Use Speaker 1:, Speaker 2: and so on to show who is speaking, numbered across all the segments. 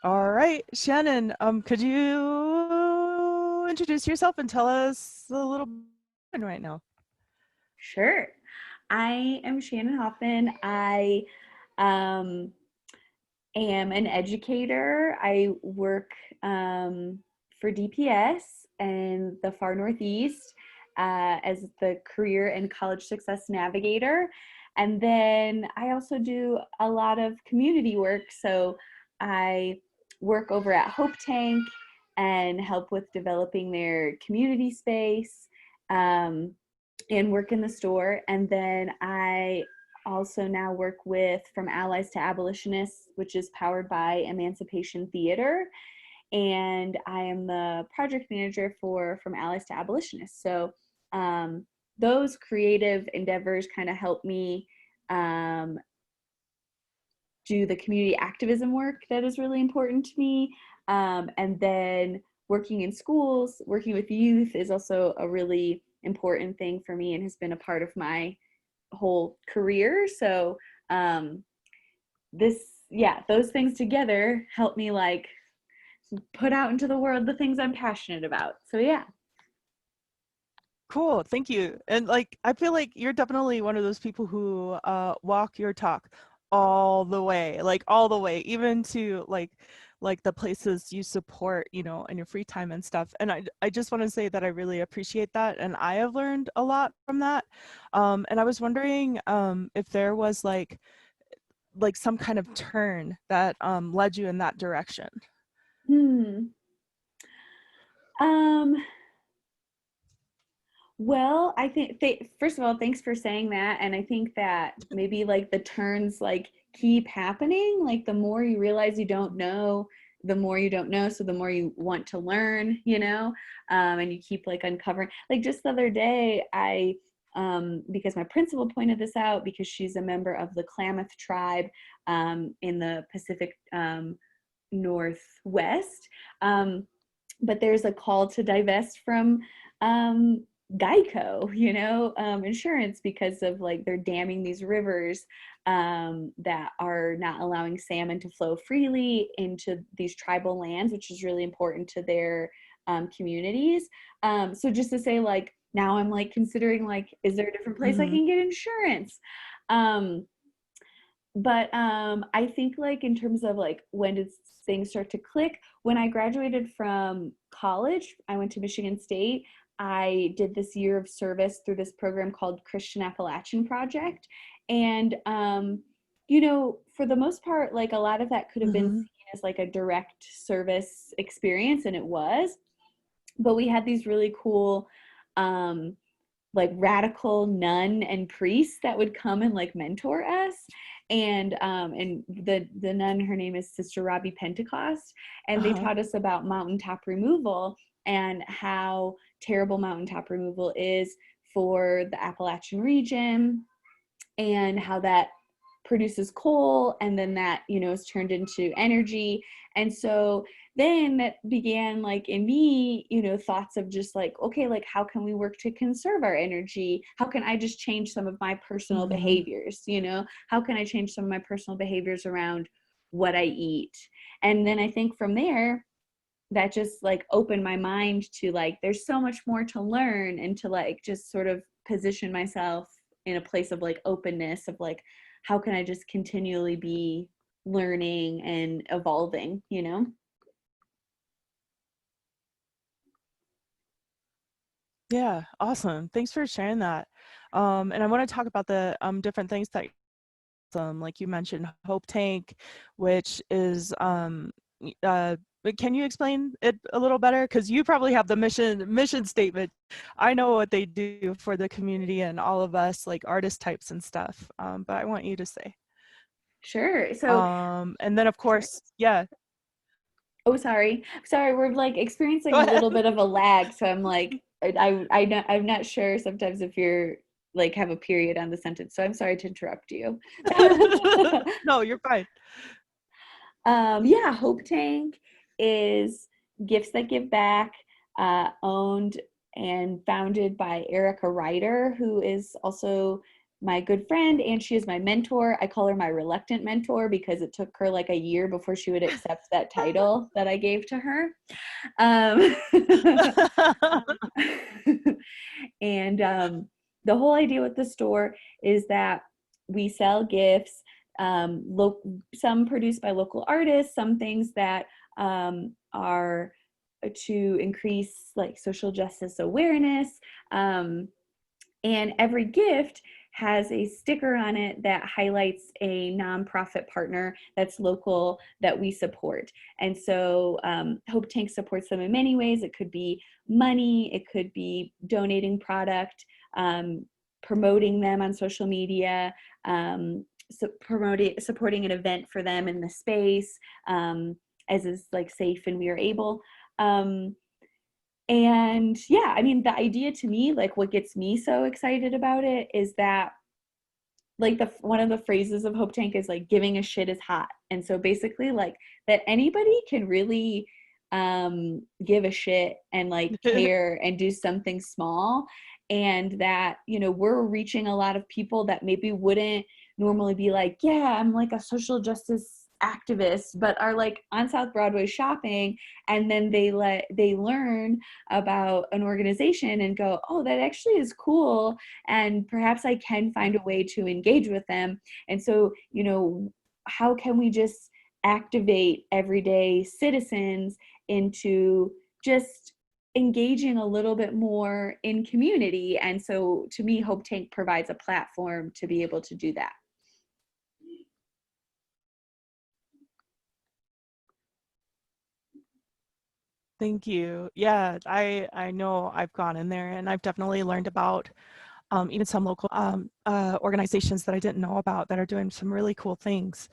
Speaker 1: All right, Shannon, could you introduce yourself and tell us a little bit right now?
Speaker 2: Sure. I am Shannon Hoffman. I um, am an educator. I work for DPS in the far Northeast as the Career and College Success Navigator. And then I also do a lot of community work. So I work over at Hope Tank and help with developing their community space. And work in the store. And then I also now work with From Allies to Abolitionists, which is powered by Emancipation Theater. And I am the project manager for From Allies to Abolitionists. So those creative endeavors kind of help me um, do the community activism work that is really important to me. And then working in schools, working with youth is also a really important thing for me and has been a part of my whole career. So those things together help me like put out into the world the things I'm passionate about. So yeah.
Speaker 1: Cool, thank you. And like, I feel like you're definitely one of those people who walk your talk all the way, like all the way, even to like the places you support, you know, in your free time and stuff. And I just want to say that I really appreciate that, and I have learned a lot from that. And I was wondering if there was like some kind of turn that led you in that direction.
Speaker 2: Hmm. Um, Well, I think first of all, thanks for saying that. And I think that maybe like the turns like keep happening. Like the more you realize you don't know, the more you don't know. So the more you want to learn, and you keep like uncovering. Like just the other day, because my principal pointed this out because she's a member of the Klamath tribe in the Pacific Northwest. But there's a call to divest from Geico, insurance because of like they're damming these rivers that are not allowing salmon to flow freely into these tribal lands, which is really important to their communities. So just to say, like, now I'm like considering like, is there a different place I
Speaker 1: Mm-hmm.
Speaker 2: can get insurance? Um, but I think like in terms of like when did things start to click, when I graduated from college, I went to Michigan State. I did this year of service through this program called Christian Appalachian Project. And for the most part, like a lot of that could have been
Speaker 1: Mm-hmm.
Speaker 2: seen as like a direct service experience, and it was. But we had these really cool um like radical nun and priests that would come and like mentor us. And the nun, her name is Sister Robbie Pentecost, and they
Speaker 1: Uh-huh.
Speaker 2: taught us about mountaintop removal and how terrible mountaintop removal is for the Appalachian region, and how that produces coal, and then that is turned into energy. And so then that began like in me thoughts of just like, okay, like how can we work to conserve our energy? How can I just change some of my personal
Speaker 1: Mm-hmm.
Speaker 2: behaviors? How can I change some of my personal behaviors around what I eat? And then I think from there, that just like opened my mind to like there's so much more to learn, and to like just sort of position myself in a place of like openness of like how can I just continually be learning and evolving.
Speaker 1: Yeah, awesome. Thanks for sharing that. And I want to talk about the different things that like you mentioned Hope Tank, which is but can you explain it a little better? Because you probably have the mission statement. I know what they do for the community and all of us like artist types and stuff. But I want you to say.
Speaker 2: Sure. So
Speaker 1: And then of
Speaker 2: sorry.
Speaker 1: course, yeah,
Speaker 2: Oh, sorry, we're like experiencing
Speaker 1: go
Speaker 2: a
Speaker 1: ahead.
Speaker 2: little bit of a lag, so I'm like I'm not sure sometimes if you're like have a period on the sentence, so I'm sorry to interrupt you.
Speaker 1: No, you're fine.
Speaker 2: Yeah, Hope Tank is Gifts That Give Back, owned and founded by Erica Ryder, who is also my good friend, and she is my mentor. I call her my reluctant mentor because it took her like a year before she would accept that title that I gave to her. Um, and the whole idea with the store is that we sell gifts, some produced by local artists, some things that are to increase like social justice awareness. And every gift has a sticker on it that highlights a nonprofit partner that's local that we support. And so Hope Tank supports them in many ways. It could be money, it could be donating product, promoting them on social media, supporting an event for them in the space, as is like safe and we are able. And yeah, I mean, the idea to me, like what gets me so excited about it is that like one of the phrases of Hope Tank is like giving a shit is hot. And so basically like that anybody can really give a shit and like care and do something small, and that, you know, we're reaching a lot of people that maybe wouldn't normally be like, yeah, I'm like a social justice activist, but are like on South Broadway shopping, and then they learn about an organization and go, oh, that actually is cool, and perhaps I can find a way to engage with them. And so, you know, how can we just activate everyday citizens into just engaging a little bit more in community? And so to me, Hope Tank provides a platform to be able to do that.
Speaker 1: Thank you. Yeah, I know I've gone in there and I've definitely learned about even some local organizations that I didn't know about that are doing some really cool things.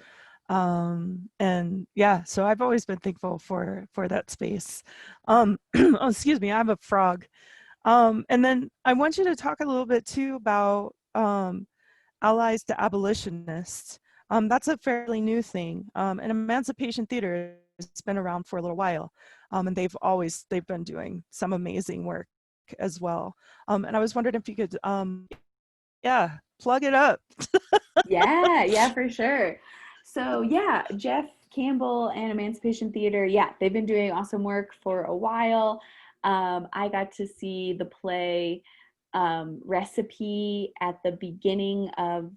Speaker 1: And yeah, so I've always been thankful for that space. Oh, excuse me, I have a frog. And then I want you to talk a little bit too about allies to abolitionists. That's a fairly new thing. And Emancipation Theater has been around for a little while. And they've been doing some amazing work as well. And I was wondering if you could, yeah, plug it up.
Speaker 2: Yeah, for sure. So yeah, Jeff Campbell and Emancipation Theater, yeah, they've been doing awesome work for a while. I got to see the play Recipe at the beginning of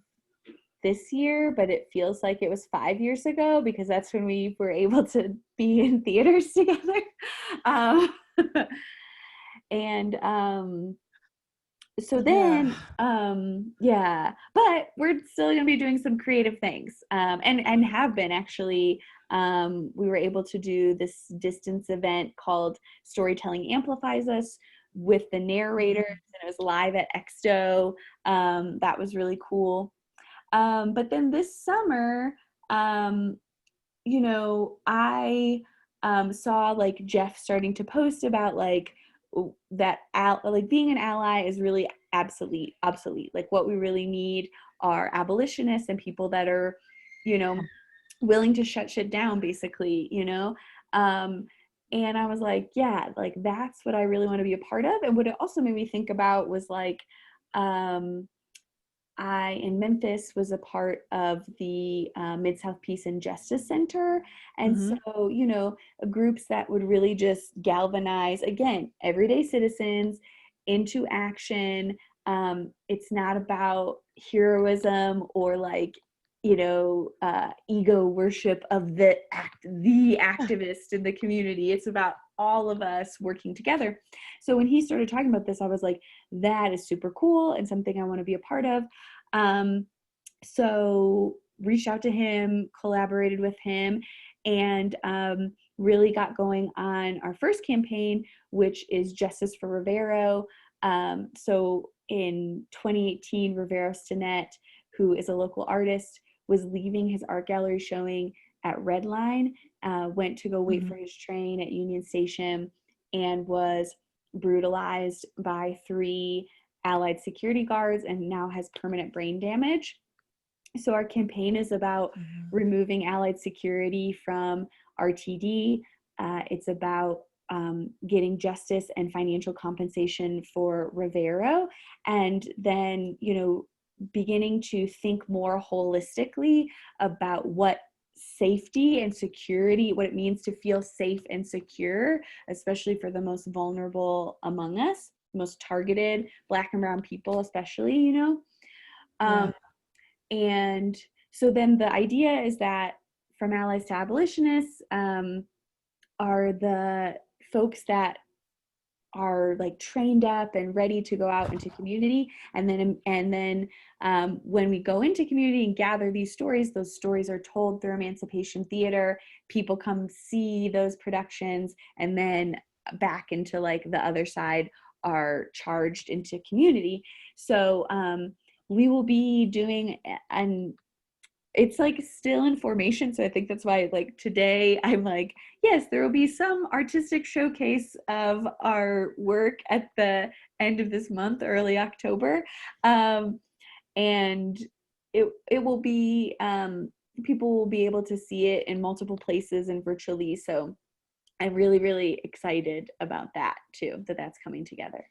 Speaker 2: this year, but it feels like it was 5 years ago because that's when we were able to be in theaters together. Um, and so
Speaker 1: Yeah.
Speaker 2: then yeah, but we're still going to be doing some creative things, and have been actually. We were able to do this distance event called Storytelling Amplifies Us with the narrators, and it was live at Exto. That was really cool. But then this summer, you know, I saw like Jeff starting to post about like that like being an ally is really obsolete. Like what we really need are abolitionists and people that are, you know, willing to shut shit down, basically, you know. And I was like, yeah, like that's what I really want to be a part of. And what it also made me think about was like, I, in Memphis, was a part of the Mid-South Peace and Justice Center. And
Speaker 1: Mm-hmm.
Speaker 2: so, you know, groups that would really just galvanize, again, everyday citizens into action. It's not about heroism or like, you know, ego worship of the activist in the community. It's about all of us working together. So when he started talking about this, I was like, that is super cool and something I want to be a part of. So reached out to him, collaborated with him, and really got going on our first campaign, which is Justice for Rivero. So in 2018, Rivero Stinnett, who is a local artist, was leaving his art gallery showing at Red Line, went to go wait
Speaker 1: Mm-hmm.
Speaker 2: for his train at Union Station, and was brutalized by 3 allied security guards and now has permanent brain damage. So our campaign is about removing allied security from RTD. It's about getting justice and financial compensation for Rivero. And then, you know, beginning to think more holistically about what safety and security, what it means to feel safe and secure, especially for the most vulnerable among us, most targeted Black and brown people, especially, you know.
Speaker 1: Yeah.
Speaker 2: And so then the idea is that from allies to abolitionists are the folks that are like trained up and ready to go out into community, and then when we go into community and gather these stories, those stories are told through Emancipation Theater. People come see those productions, and then back into like the other side are charged into community. So we will be doing an it's like still in formation, so I think that's why like today I'm like, yes, there will be some artistic showcase of our work at the end of this month, early October. And it will be people will be able to see it in multiple places and virtually, so I'm really really excited about that too, that that's coming together.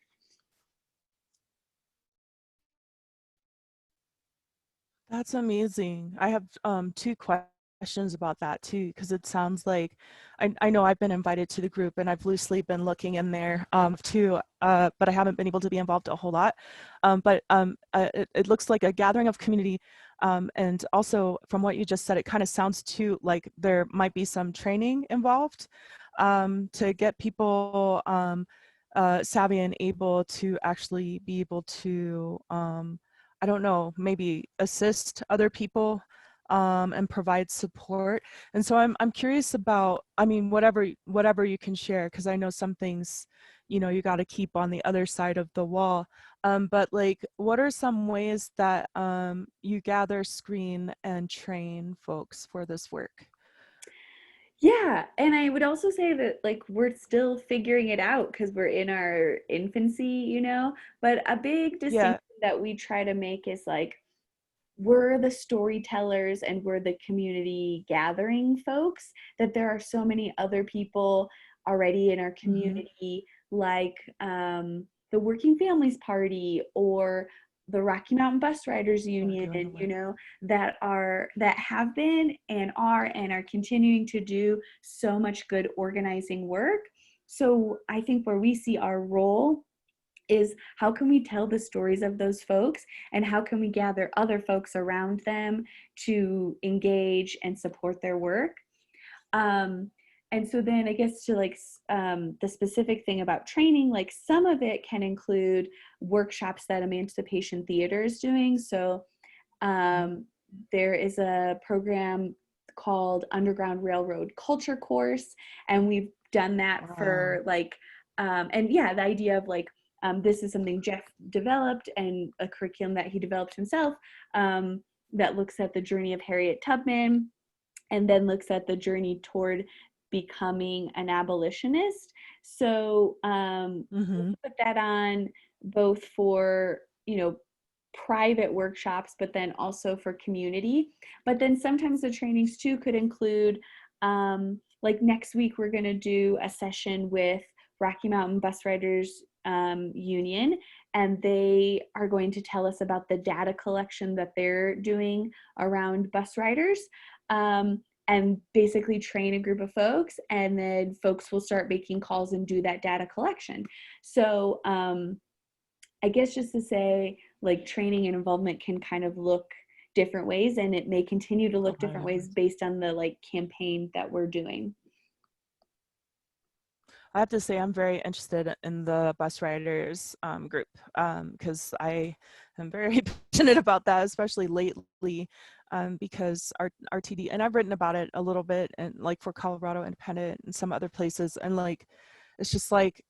Speaker 1: That's amazing. I have two questions about that too, because it sounds like I know I've been invited to the group and I've loosely been looking in there too, but I haven't been able to be involved a whole lot. It looks like a gathering of community, and also from what you just said, it kind of sounds too like there might be some training involved to get people savvy and able to actually be able to I don't know, maybe assist other people and provide support. And so I'm curious about, I mean, whatever you can share, because I know some things, you know, you got to keep on the other side of the wall. But like, what are some ways that you gather, screen, and train folks for this work?
Speaker 2: Yeah, and I would also say that like we're still figuring it out because we're in our infancy, you know. But a big
Speaker 1: Yeah.
Speaker 2: distinction that we try to make is like we're the storytellers and we're the community gathering folks, that there are so many other people already in our
Speaker 1: Mm-hmm.
Speaker 2: community, like the Working Families Party or the Rocky Mountain Bus Riders
Speaker 1: Who are
Speaker 2: Union,
Speaker 1: doing the
Speaker 2: you
Speaker 1: work.
Speaker 2: know, that have been and are continuing to do so much good organizing work. So I think where we see our role is how can we tell the stories of those folks, and how can we gather other folks around them to engage and support their work. um, and so then I guess to like the specific thing about training, like some of it can include workshops that Emancipation Theater is doing. So um, there is a program called Underground Railroad Culture Course, and we've done that
Speaker 1: Wow.
Speaker 2: for like, and yeah, the idea of like, this is something Jeff developed and a curriculum that he developed himself, that looks at the journey of Harriet Tubman and then looks at the journey toward becoming an abolitionist. So
Speaker 1: Mm-hmm.
Speaker 2: we put that on both for, you know, private workshops, but then also for community. But then sometimes the trainings too could include, like next week, we're going to do a session with Rocky Mountain Bus Riders Union, and they are going to tell us about the data collection that they're doing around bus riders. And basically train a group of folks, and then folks will start making calls and do that data collection. So I guess just to say, like, training and involvement can kind of look different ways, and it may continue to
Speaker 1: A
Speaker 2: look
Speaker 1: lot of
Speaker 2: different
Speaker 1: different.
Speaker 2: ways based on the like campaign that we're doing.
Speaker 1: I have to say I'm very interested in the bus riders group because I am very passionate about that, especially lately, because our RTD, and I've written about it a little bit, and like for Colorado Independent and some other places, and like it's just like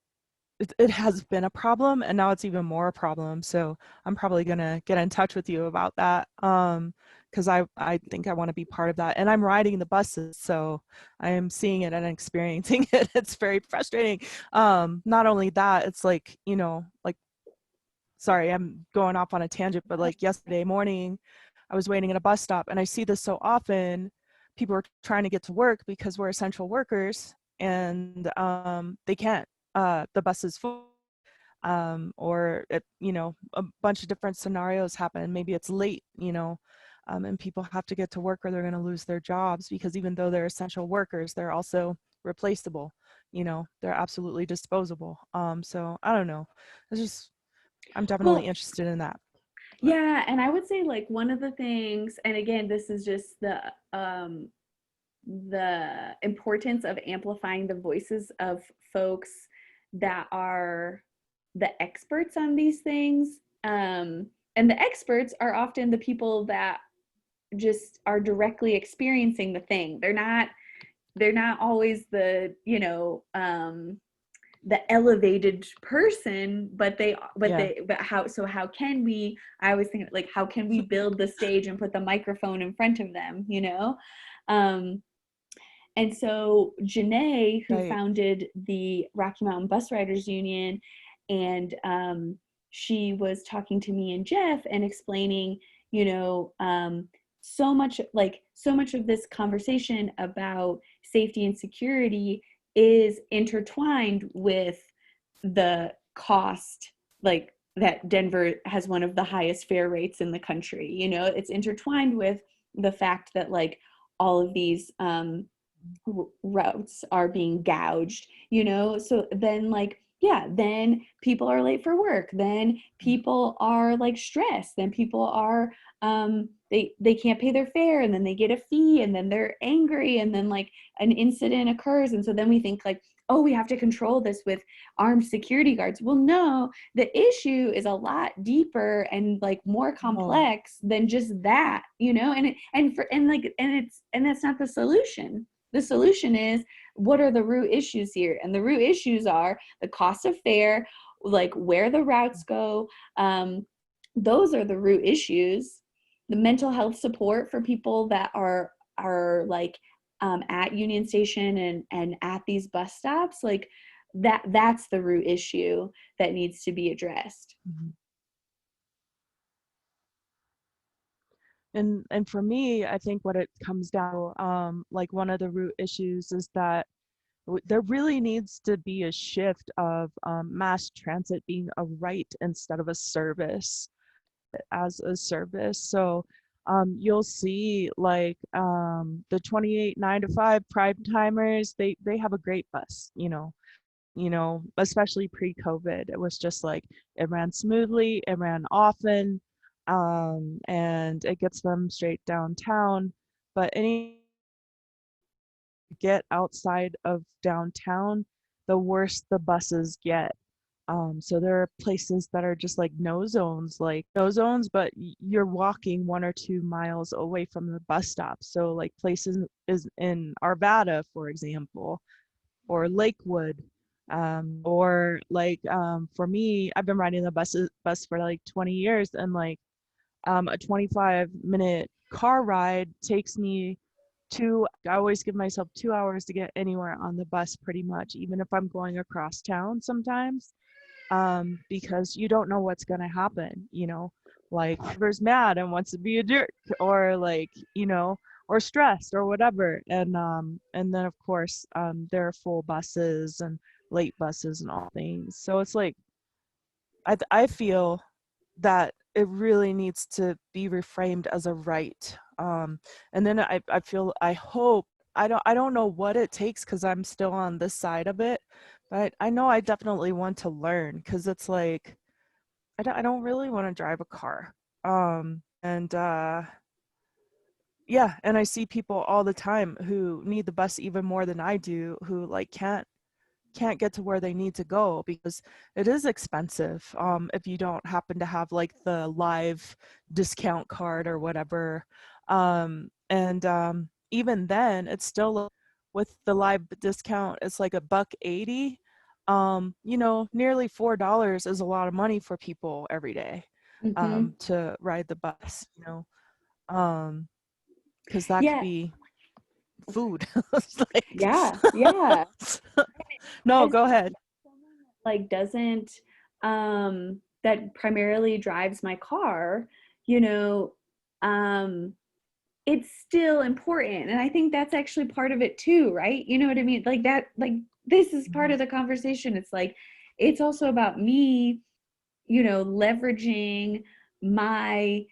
Speaker 1: it has been a problem, and now it's even more a problem. So I'm probably gonna get in touch with you about that because I think I want to be part of that, and I'm riding the buses, so I am seeing it and experiencing it. It's very frustrating. Not only that, it's like, you know, like, sorry, I'm going off on a tangent, but like yesterday morning I was waiting at a bus stop, and I see this so often. People are trying to get to work because we're essential workers, and they can't. The bus is full. or it, a bunch of different scenarios happen. Maybe it's late, and people have to get to work or they're going to lose their jobs, because even though they're essential workers, they're also replaceable. They're absolutely disposable. So I don't know. I'm definitely
Speaker 2: Well,
Speaker 1: interested in that. But
Speaker 2: yeah, and I would say like one of the things, and again, this is just the importance of amplifying the voices of folks that are the experts on these things. And the experts are often the people that just are directly experiencing the thing. They're not always the elevated person, but
Speaker 1: yeah,
Speaker 2: how can we, I always think like, how can we build the stage and put the microphone in front of them. And so Janae, who
Speaker 1: right.
Speaker 2: founded the Rocky Mountain Bus Riders Union, and she was talking to me and Jeff and explaining, so much of this conversation about safety and security is intertwined with the cost, like that Denver has one of the highest fare rates in the country. It's intertwined with the fact that like all of these routes are being gouged, so then like, yeah, then people are late for work, then people are like stressed, then people are they can't pay their fare, and then they get a fee, and then they're angry, and then like an incident occurs, and so then we think like, oh, we have to control this with armed security guards. Well, no, the issue is a lot deeper and like more
Speaker 1: Oh,
Speaker 2: complex than just that, and that's not the solution. The solution is, what are the root issues here? And the root issues are the cost of fare, like where the routes go. Those are the root issues. The mental health support for people that are like at Union Station and at these bus stops, like that's the root issue that needs to be addressed.
Speaker 1: mhm. And for me, I think what it comes down to, like one of the root issues is that there really needs to be a shift of mass transit being a right instead of a service, as a service. So you'll see like the 28 9 to 5 prime timers, they have a great bus, especially pre-COVID. It was just like it ran smoothly, it ran often, and it gets them straight downtown. But any get outside of downtown, the worse the buses get. So there are places that are just like no zones, but you're walking 1 or 2 miles away from the bus stop. So like places is in Arvada, for example, or Lakewood, or like for me, I've been riding the bus for like 20 years, and like a 25-minute car ride takes me I always give myself 2 hours to get anywhere on the bus, pretty much, even if I'm going across town sometimes, because you don't know what's going to happen, like driver's mad and wants to be a jerk, or like, or stressed or whatever. And then of course, there are full buses and late buses and all things. So it's like, I feel that it really needs to be reframed as a right. And then I feel, I hope, I don't know what it takes, because I'm still on this side of it, but I know I definitely want to learn, because it's like I don't really want to drive a car. And yeah, and I see people all the time who need the bus even more than I do, who like can't get to where they need to go, because it is expensive, if you don't happen to have like the live discount card or whatever. And even then, it's still, with the live discount, it's like $1.80. Nearly $4 is a lot of money for people every day,
Speaker 2: Mm-hmm.
Speaker 1: to ride the bus, um, because that could
Speaker 2: Yeah,
Speaker 1: be food. It's like,
Speaker 2: yeah, yeah.
Speaker 1: no,
Speaker 2: As
Speaker 1: go ahead.
Speaker 2: someone that like doesn't that primarily drives my car, you know, um it's still important, and I think that's actually part of it too, right? You know what I mean? Like that, like this is part
Speaker 1: Mhm.
Speaker 2: of the conversation. It's like it's also about me, you know, leveraging my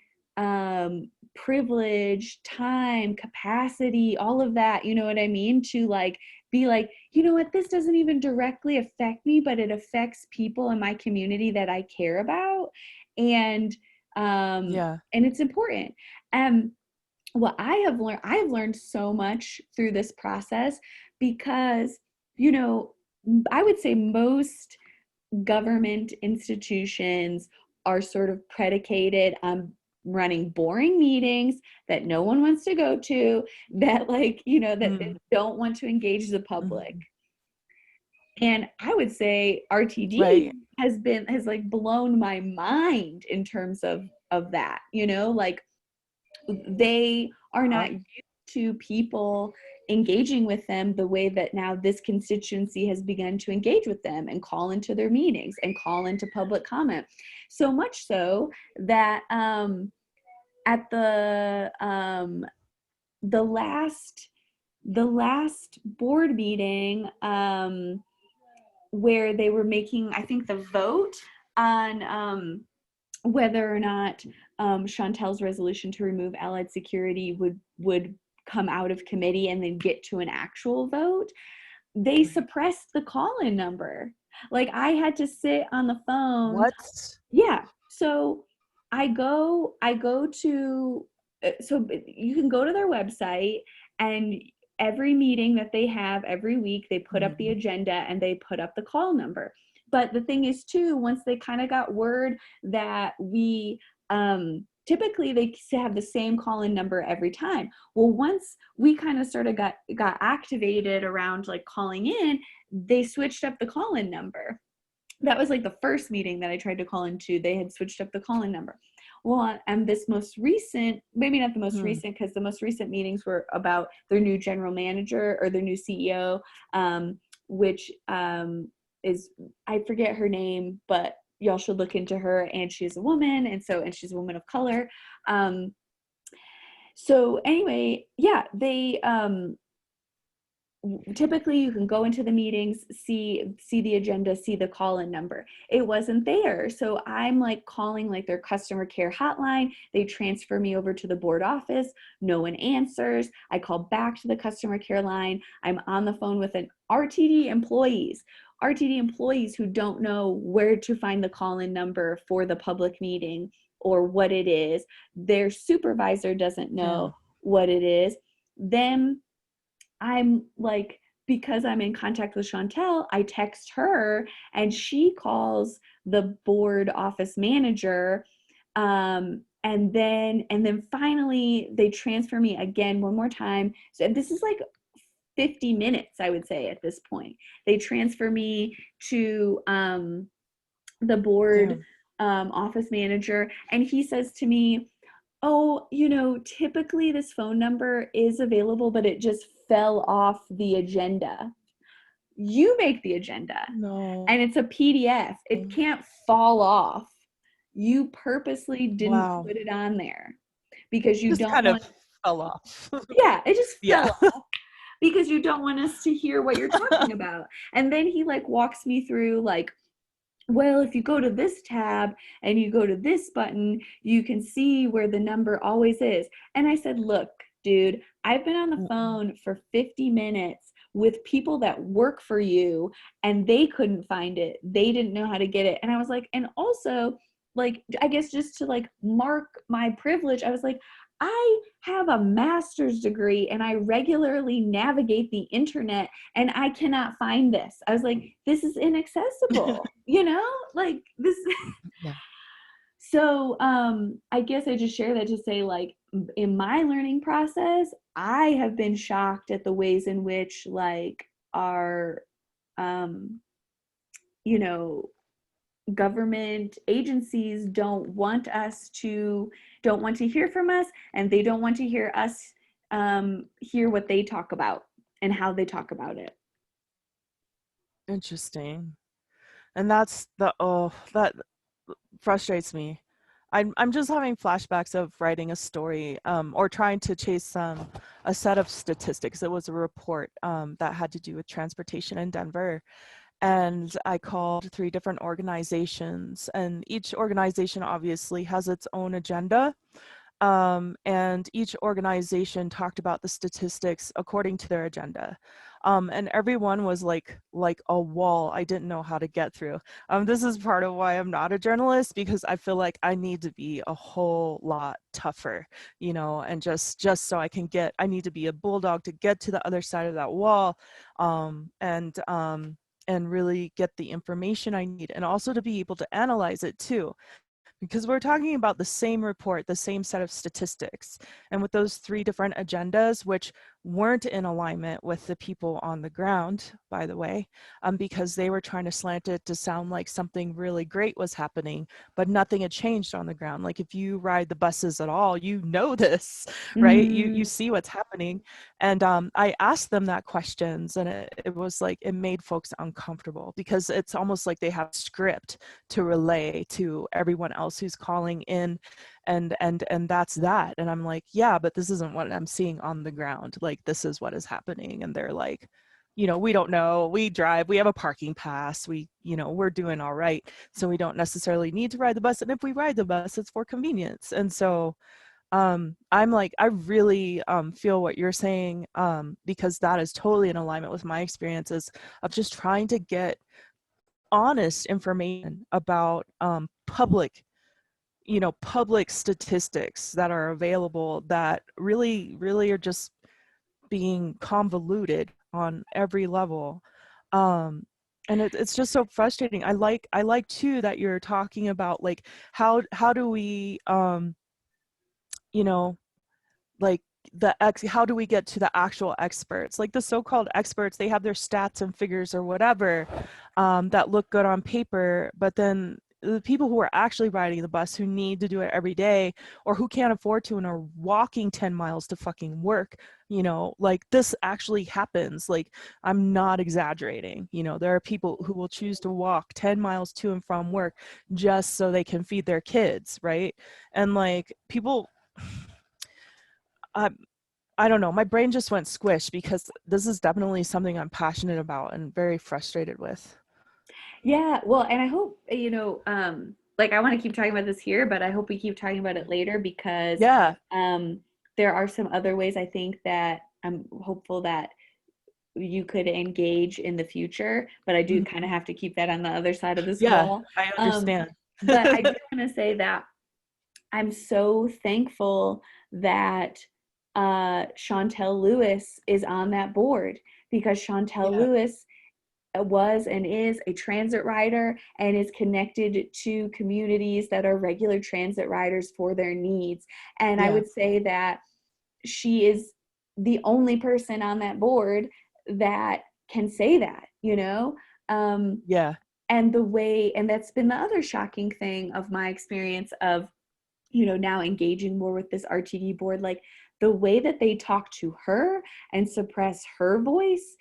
Speaker 2: privilege, time, capacity, all of that, you know what I mean? To like be like, you know what, this doesn't even directly affect me, but it affects people in my community that I care about. And
Speaker 1: Yeah.
Speaker 2: and it's important. Um what I have learned so much through this process because, you know, I would say most government institutions are sort of predicated on running boring meetings that no one wants to go to, that like, you know, that
Speaker 1: Mm.
Speaker 2: don't want to engage the public.
Speaker 1: Mm-hmm.
Speaker 2: And I would say RTD
Speaker 1: Right.
Speaker 2: has like blown my mind in terms of that, you know, like they are
Speaker 1: Uh,
Speaker 2: not used to people engaging with them the way that now this constituency has begun to engage with them and call into their meetings and call into public comment. So much so that at the last the last board meeting, where they were making, I think, the vote on whether or not Chantel's resolution to remove allied security would come out of committee and then get to an actual vote, they
Speaker 1: right.
Speaker 2: suppressed the call-in number. Like I had to sit on the phone.
Speaker 1: What?
Speaker 2: Yeah. So I go to so you can go to their website, and every meeting that they have every week, they put up the
Speaker 1: Mm.
Speaker 2: agenda and they put up the call number. But the thing is too, once they kind of got word that we typically they have the same call-in number every time. Well, once we kind of sort of got activated around like calling in, they switched up the call-in number. That was like the first meeting that I tried to call into. They had switched up the call-in number. Well, and this most recent, maybe not the most
Speaker 1: Hmm.
Speaker 2: recent, because the most recent meetings were about their new general manager or their new CEO, which is, I forget her name, but y'all should look into her. And she's a woman, and she's a woman of color. So anyway, yeah, they typically you can go into the meetings, see the agenda, see the call-in number. It wasn't there. So I'm like calling like their customer care hotline. They transfer me over to the board office. No one answers. I call back to the customer care line. I'm on the phone with an RTD employees who don't know where to find the call-in number for the public meeting or what it is. Their supervisor doesn't
Speaker 1: Yeah.
Speaker 2: know what it is. Then I'm like, because I'm in contact with Chantel, I text her and she calls the board office manager. And then finally they transfer me again one more time. So this is like 50 minutes, I would say, at this point. They transfer me to the board
Speaker 1: Damn.
Speaker 2: office manager, and he says to me, oh, you know, typically this phone number is available, but it just fell off the agenda. You make the agenda,
Speaker 1: No.
Speaker 2: and it's a PDF. It can't fall off. You purposely didn't
Speaker 1: Wow.
Speaker 2: put it on there because you
Speaker 1: Just
Speaker 2: don't
Speaker 1: kind of
Speaker 2: want,
Speaker 1: fell off.
Speaker 2: yeah, it just
Speaker 1: Yeah.
Speaker 2: fell off because you don't want us to hear what you're talking about. And then he like walks me through like, well, if you go to this tab and you go to this button, you can see where the number always is. And I said, look, dude, I've been on the
Speaker 1: Mm-mm.
Speaker 2: phone for 50 minutes with people that work for you and they couldn't find it. They didn't know how to get it. And I was like, and also, like, I guess just to like mark my privilege, I was like, I have a master's degree and I regularly navigate the internet and I cannot find this. I was like, this is inaccessible, you know, like this.
Speaker 1: Yeah.
Speaker 2: So I guess I just share that to say, like, in my learning process, I have been shocked at the ways in which, like, our, um, you know, government agencies don't want to hear from us, and they don't want to hear us hear what they talk about and how they talk about it.
Speaker 1: Interesting. And that's that frustrates me. I'm just having flashbacks of writing a story or trying to chase a set of statistics. It was a report that had to do with transportation in Denver. and I called 3 different organizations, and each organization obviously has its own agenda. And each organization talked about the statistics according to their agenda. And everyone was like a wall I didn't know how to get through. This is part of why I'm not a journalist, because I feel like I need to be a whole lot tougher, you know, and just so I need to be a bulldog to get to the other side of that wall, and really get the information I need, and also to be able to analyze it too, because we're talking about the same report, the same set of statistics. And with those 3 different agendas, which weren't in alignment with the people on the ground, by the way, because they were trying to slant it to sound like something really great was happening, but nothing had changed on the ground. Like if you ride the buses at all, you know this, right? You
Speaker 2: Mm-hmm.
Speaker 1: see what's happening. And I asked them that questions, and it was like, it made folks uncomfortable, because it's almost like they have a script to relay to everyone else who's calling in, and that's that. And I'm like, yeah, but this isn't what I'm seeing on the ground. Like, this is what is happening. And they're like, you know, we don't know, we drive, we have a parking pass, we, you know, we're doing all right, so we don't necessarily need to ride the bus, and if we ride the bus, it's for convenience. And so I'm like, I really feel what you're saying, because that is totally in alignment with my experiences of just trying to get honest information about public statistics that are available, that really are just being convoluted on every level. And it's just so frustrating. I like too that you're talking about like how do we you know like how do we get to the actual experts, like the so-called experts? They have their stats and figures or whatever, that look good on paper, but then the people who are actually riding the bus, who need to do it every day, or who can't afford to and are walking 10 miles to fucking work, like this actually happens. Like, I'm not exaggerating. There are people who will choose to walk 10 miles to and from work just so they can feed their kids, right? And like people I don't know, my brain just went squish, because this is definitely something I'm passionate about and very frustrated with.
Speaker 2: Yeah, well, and I hope, like I want to keep talking about this here, but I hope we keep talking about it later because
Speaker 1: Yeah,
Speaker 2: um, there are some other ways I think that I'm hopeful that you could engage in the future, but I do
Speaker 1: mhm,
Speaker 2: kind of have to keep that on the other side of this
Speaker 1: yeah,
Speaker 2: wall.
Speaker 1: I
Speaker 2: Um,
Speaker 1: understand.
Speaker 2: but I do want to say that I'm so thankful that Chantel Lewis is on that board, because Chantel
Speaker 1: Yeah,
Speaker 2: Lewis was and is a transit rider and is connected to communities that are regular transit riders for their needs. And I
Speaker 1: yeah,
Speaker 2: would say that she is the only person on that board that can say that, Um,
Speaker 1: yeah,
Speaker 2: and that's been the other shocking thing of my experience of, now engaging more with this RTD board, like the way that they talk to her and suppress her voice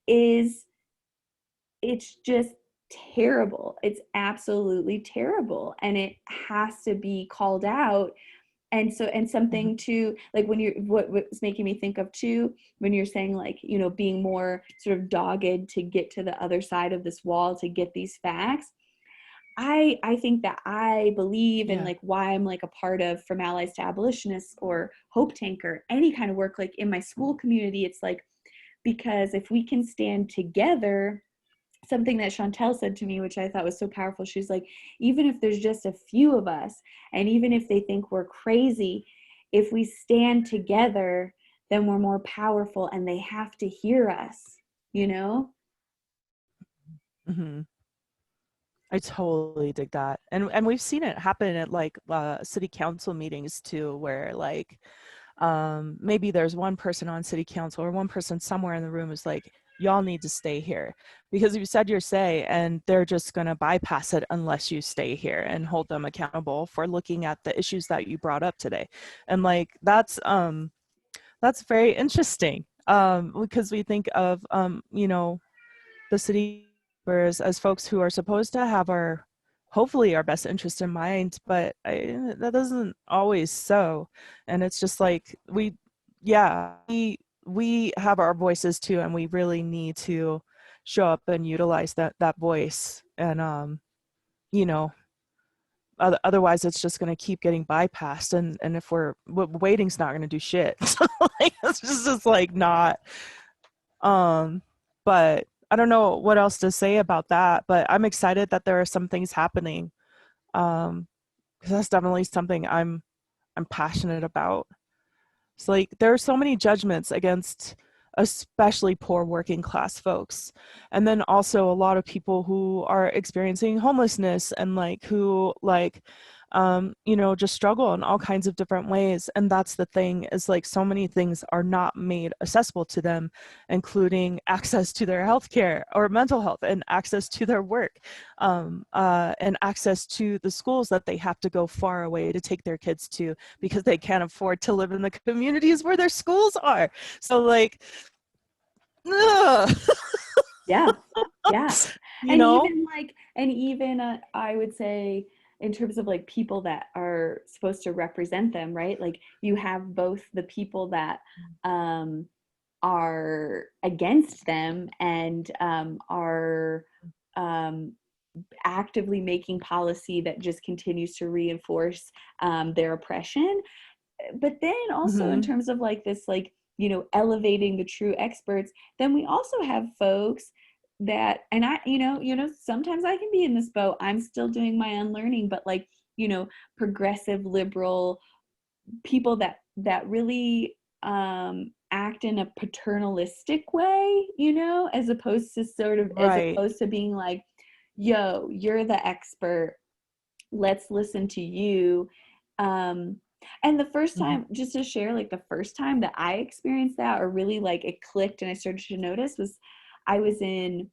Speaker 2: is, it's just terrible. It's absolutely terrible. And it has to be called out. And so, and something
Speaker 1: mhm,
Speaker 2: to like when you're, what's making me think of too, when you're saying like, being more sort of dogged to get to the other side of this wall to get these facts. I think that I believe in,
Speaker 1: yeah,
Speaker 2: like, why I'm like a part of From Allies to Abolitionists or Hope Tanker, any kind of work like in my school community. It's like, because if we can stand together, something that Chantel said to me, which I thought was so powerful. She's like, even if there's just a few of us, and even if they think we're crazy, if we stand together, then we're more powerful and they have to hear us, you know?
Speaker 1: mhm. I totally dig that. And we've seen it happen at like city council meetings too, where like maybe there's one person on city council or one person somewhere in the room is like, y'all need to stay here because you said your say, and they're just going to bypass it unless you stay here and hold them accountable for looking at the issues that you brought up today. And like that's very interesting, because we think of the city members as folks who are supposed to have hopefully our best interest in mind, but that isn't always so. And it's just like we have our voices too, and we really need to show up and utilize that voice. And you know, otherwise it's just going to keep getting bypassed, and if waiting's not going to do shit. So like it's just like not. But I don't know what else to say about that, but I'm excited that there are some things happening, because that's definitely something I'm passionate about. It's like there are so many judgments against especially poor working class folks, and then also a lot of people who are experiencing homelessness and like who like just struggle in all kinds of different ways. And that's the thing, is like so many things are not made accessible to them, including access to their health care or mental health, and access to their work, and access to the schools that they have to go far away to take their kids to, because they can't afford to live in the communities where their schools are. So like, ugh.
Speaker 2: Yeah. Yeah.
Speaker 1: you
Speaker 2: And
Speaker 1: know
Speaker 2: even I would say, in terms of like people that are supposed to represent them, right? Like you have both the people that are against them and are actively making policy that just continues to reinforce their oppression. But then also in
Speaker 1: Mhm.
Speaker 2: terms of like this, like, elevating the true experts, then we also have folks that, and I, sometimes I can be in this boat. I'm still doing my unlearning, but like, progressive liberal people that really act in a paternalistic way, as opposed to
Speaker 1: Right.
Speaker 2: being like, yo, you're the expert, let's listen to you. And the first
Speaker 1: Mhm.
Speaker 2: time, just to share, like the first time that I experienced that, or really like it clicked and I started to notice, was I was in,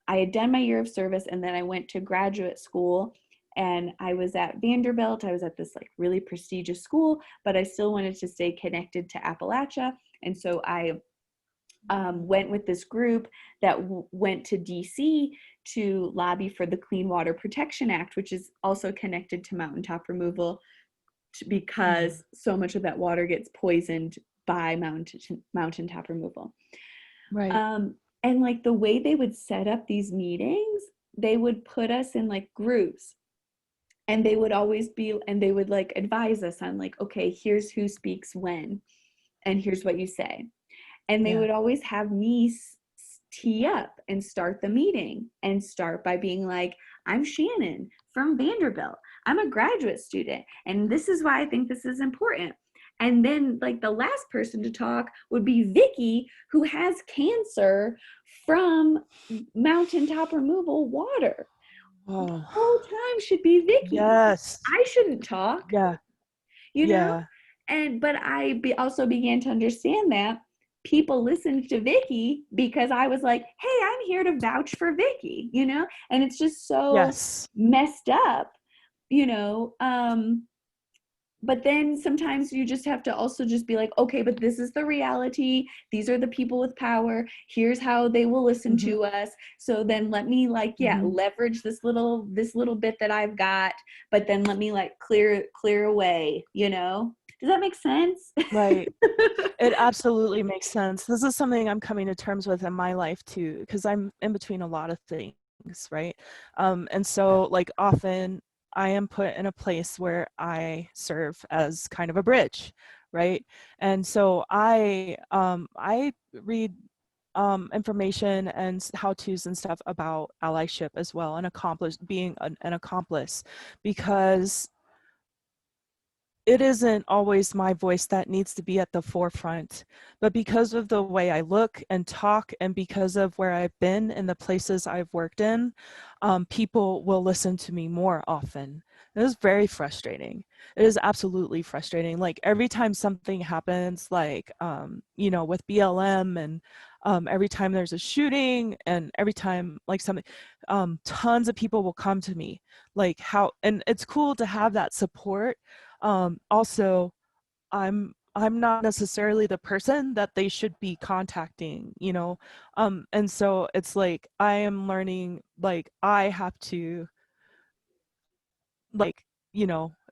Speaker 2: I had done my year of service and then I went to graduate school, and I was at Vanderbilt. I was at this like really prestigious school, but I still wanted to stay connected to Appalachia. And so I went with this group that went to DC to lobby for the Clean Water Protection Act, which is also connected to mountaintop removal,
Speaker 1: Mhm.
Speaker 2: because so much of that water gets poisoned by mountaintop removal.
Speaker 1: Right.
Speaker 2: And like the way they would set up these meetings, they would put us in like groups, and they would always be, and they would like advise us on like, okay, here's who speaks when, and here's what you say. And they
Speaker 1: Yeah.
Speaker 2: would always have me tee up and start the meeting, and start by being like, I'm Shannon from Vanderbilt. I'm a graduate student, and this is why I think this is important. And then like the last person to talk would be Vicky, who has cancer from mountaintop remountal water. The
Speaker 1: Oh,
Speaker 2: whole time should be Vicky.
Speaker 1: yes.
Speaker 2: I shouldn't talk,
Speaker 1: Yeah.
Speaker 2: you know?
Speaker 1: Yeah.
Speaker 2: And but also began to understand that people listened to Vicky because I was like, hey, I'm here to vouch for Vicky, and it's just so
Speaker 1: Yes.
Speaker 2: messed up, you know. But then sometimes you just have to also just be like, okay, but this is the reality. These are the people with power. Here's how they will listen
Speaker 1: Mhm.
Speaker 2: to us. So then let me like, yeah,
Speaker 1: Mhm.
Speaker 2: leverage this little bit that I've got, but then let me like clear away, Does that make sense?
Speaker 1: Right. It absolutely makes sense. This is something I'm coming to terms with in my life too, because I'm in between a lot of things, right? And so like often I am put in a place where I serve as kind of a bridge, right? And so I read information and how-tos and stuff about allyship as well, and being an accomplice, because it isn't always my voice that needs to be at the forefront, but because of the way I look and talk, and because of where I've been and the places I've worked in, people will listen to me more often. It is very frustrating. It is absolutely frustrating. Like every time something happens, like, with BLM, and every time there's a shooting, and every time like something, tons of people will come to me, like and it's cool to have that support. Also, I'm not necessarily the person that they should be contacting, and so it's like I am learning, like I have to, like,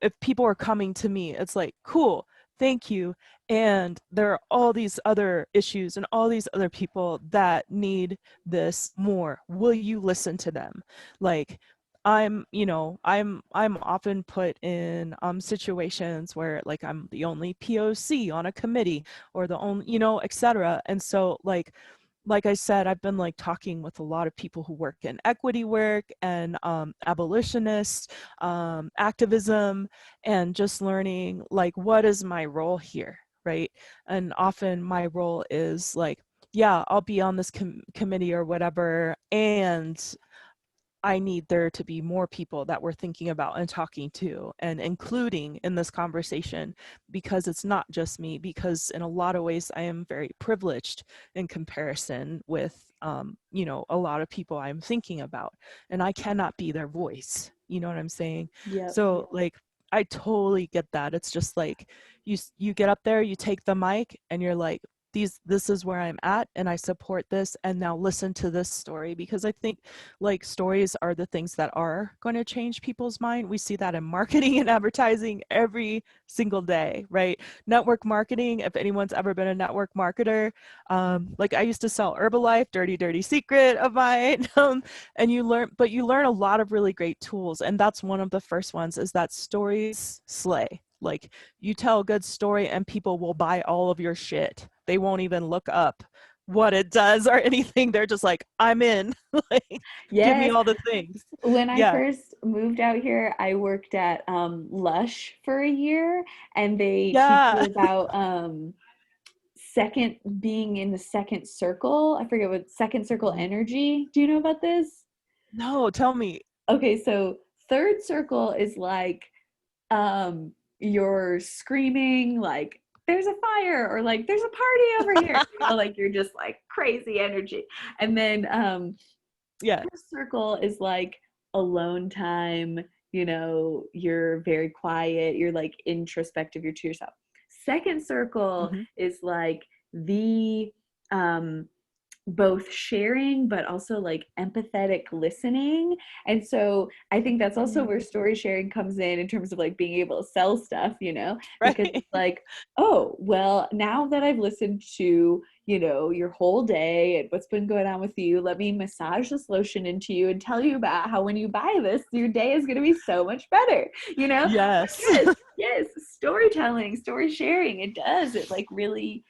Speaker 1: if people are coming to me, it's like, cool, thank you. And there are all these other issues and all these other people that need this more. Will you listen to them? Like, I'm often put in situations where like I'm the only POC on a committee or the only, etc. And so like I said, I've been like talking with a lot of people who work in equity work and abolitionists, activism, and just learning like what is my role here, right? And often my role is like, yeah, I'll be on this committee or whatever, and I need there to be more people that we're thinking about and talking to and including in this conversation, because it's not just me, because in a lot of ways I am very privileged in comparison with, a lot of people I'm thinking about, and I cannot be their voice. You know what I'm saying?
Speaker 2: Yep.
Speaker 1: So like, I totally get that. It's just like you get up there, you take the mic, and you're like, this is where I'm at, and I support this, and now listen to this story, because I think like stories are the things that are going to change people's mind. We see that in marketing and advertising every single day, right? Network marketing, if anyone's ever been a network marketer, like I used to sell Herbalife, dirty secret of mine. And you learn a lot of really great tools, and that's one of the first ones, is that stories slay. Like, you tell a good story and people will buy all of your shit. They won't even look up what it does or anything. They're just like, I'm in. Like, give me
Speaker 2: Yes.
Speaker 1: all the things.
Speaker 2: When I
Speaker 1: Yeah.
Speaker 2: first moved out here, I worked at Lush for a year, and they teach
Speaker 1: Yeah.
Speaker 2: you about second being in the second circle. I forget what second circle energy. Do you know about this?
Speaker 1: No, tell me.
Speaker 2: Okay, so third circle is like you're screaming like there's a fire, or like there's a party over here, like you're just like crazy energy. And then
Speaker 1: Yeah.
Speaker 2: first circle is like alone time, you're very quiet, you're like introspective, you're to yourself. Second circle
Speaker 1: Mm-hmm.
Speaker 2: is like the both sharing but also like empathetic listening. And so I think that's also where story sharing comes in terms of like being able to sell stuff, because
Speaker 1: Right.
Speaker 2: it's like, oh, well, now that I've listened to, your whole day and what's been going on with you, let me massage this lotion into you and tell you about how when you buy this, your day is going to be so much better,
Speaker 1: Yes.
Speaker 2: Yes, yes, storytelling, story sharing, it does, it like really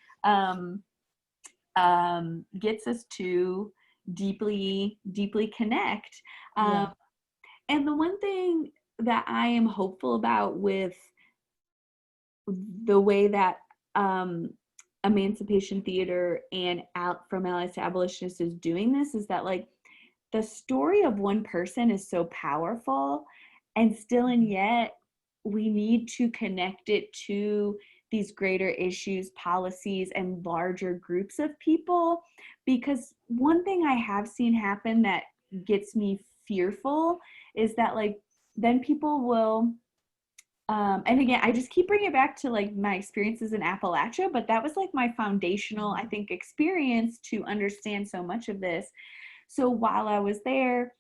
Speaker 2: gets us to deeply connect.
Speaker 1: Yeah.
Speaker 2: And the one thing that I am hopeful about with the way that Emancipation Theater and Out from Allies to Abolitionists is doing this is that like the story of one person is so powerful, and still and yet we need to connect it to these greater issues, policies, and larger groups of people. Because one thing I have seen happen that gets me fearful is that like then people will and again, I just keep bringing it back to like my experiences in Appalachia, but that was like my foundational, I think, experience to understand so much of this. So while I was there,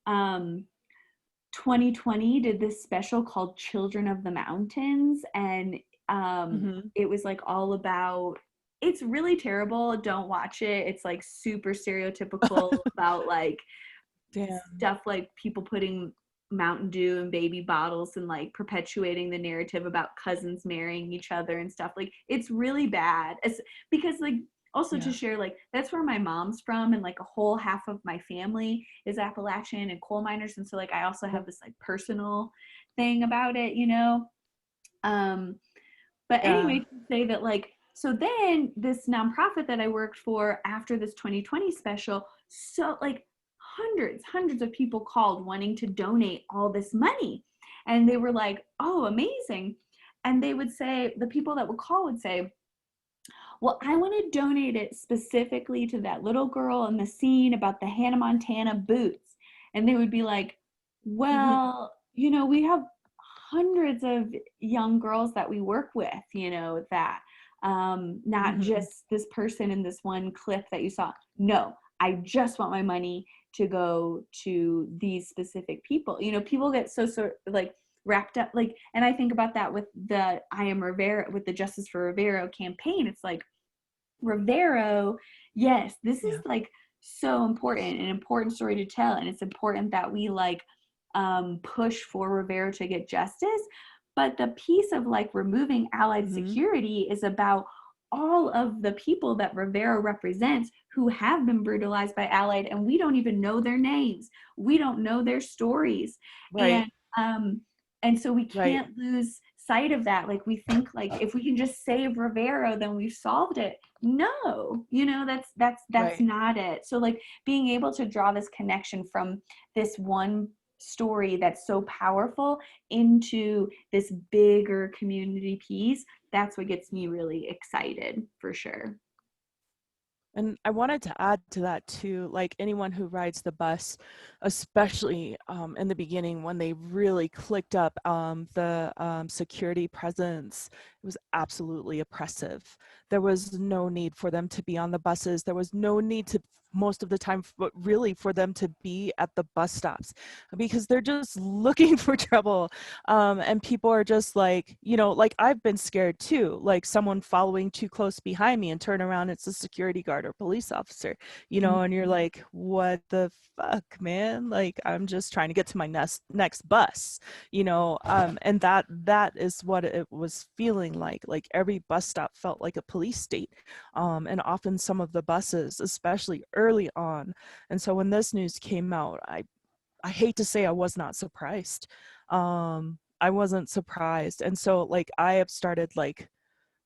Speaker 2: 2020 did this special called Children of the Mountains, and
Speaker 1: Mm-hmm.
Speaker 2: it was like all about, it's really terrible, don't watch it, it's like super stereotypical about like
Speaker 1: Damn.
Speaker 2: stuff like people putting Mountain Dew in baby bottles and like perpetuating the narrative about cousins marrying each other and stuff. Like it's really bad. Because like also to
Speaker 1: Yeah.
Speaker 2: share, like that's where my mom's from, and like a whole half of my family is Appalachian and coal miners, and so like I also have this like personal thing about it, um but
Speaker 1: Yeah.
Speaker 2: anyway, to say that like, so then this nonprofit that I worked for after this 2020 special, so like hundreds of people called wanting to donate all this money. And they were like, oh, amazing. And they would say, the people that would call would say, well, I want to donate it specifically to that little girl in the scene about the Hannah Montana boots. And they would be like,
Speaker 1: Mm-hmm.
Speaker 2: well, we have hundreds of young girls that we work with, that not
Speaker 1: Mm-hmm.
Speaker 2: just this person in this one clip that you saw. No, I just want my money to go to these specific people. People get so like wrapped up, like, and I think about that with the I Am Rivero, with the Justice for Rivero campaign. It's like, Rivero, yes, this is
Speaker 1: Yeah.
Speaker 2: like so important, an important story to tell, and it's important that we like push for Rivero to get justice. But the piece of like removing Allied
Speaker 1: Mm-hmm.
Speaker 2: security is about all of the people that Rivero represents who have been brutalized by Allied, and we don't even know their names. We don't know their stories,
Speaker 1: Right.
Speaker 2: and um, and so we
Speaker 1: Right.
Speaker 2: can't lose sight of that. Like, we think like if we can just save Rivero, then we've solved it. No, you know, that's
Speaker 1: Right.
Speaker 2: not it. So like being able to draw this connection from this one story that's so powerful into this bigger community piece, that's what gets me really excited, for sure.
Speaker 1: And I wanted to add to that too, like anyone who rides the bus, especially in the beginning when they really clicked up the security presence, it was absolutely oppressive. There was no need for them to be on the buses. There was no need to, most of the time, but really for them to be at the bus stops, because they're just looking for trouble. And people are just like, you know, like I've been scared too, like someone following too close behind me and turn around, it's a security guard or police officer, you know, and you're like, what the fuck, man? Like, I'm just trying to get to my next bus, you know. And that is what it was feeling like every bus stop felt like a police state, and often some of the buses, especially early on. And so when this news came out, I hate to say I was not surprised. I wasn't surprised. And so like I have started like,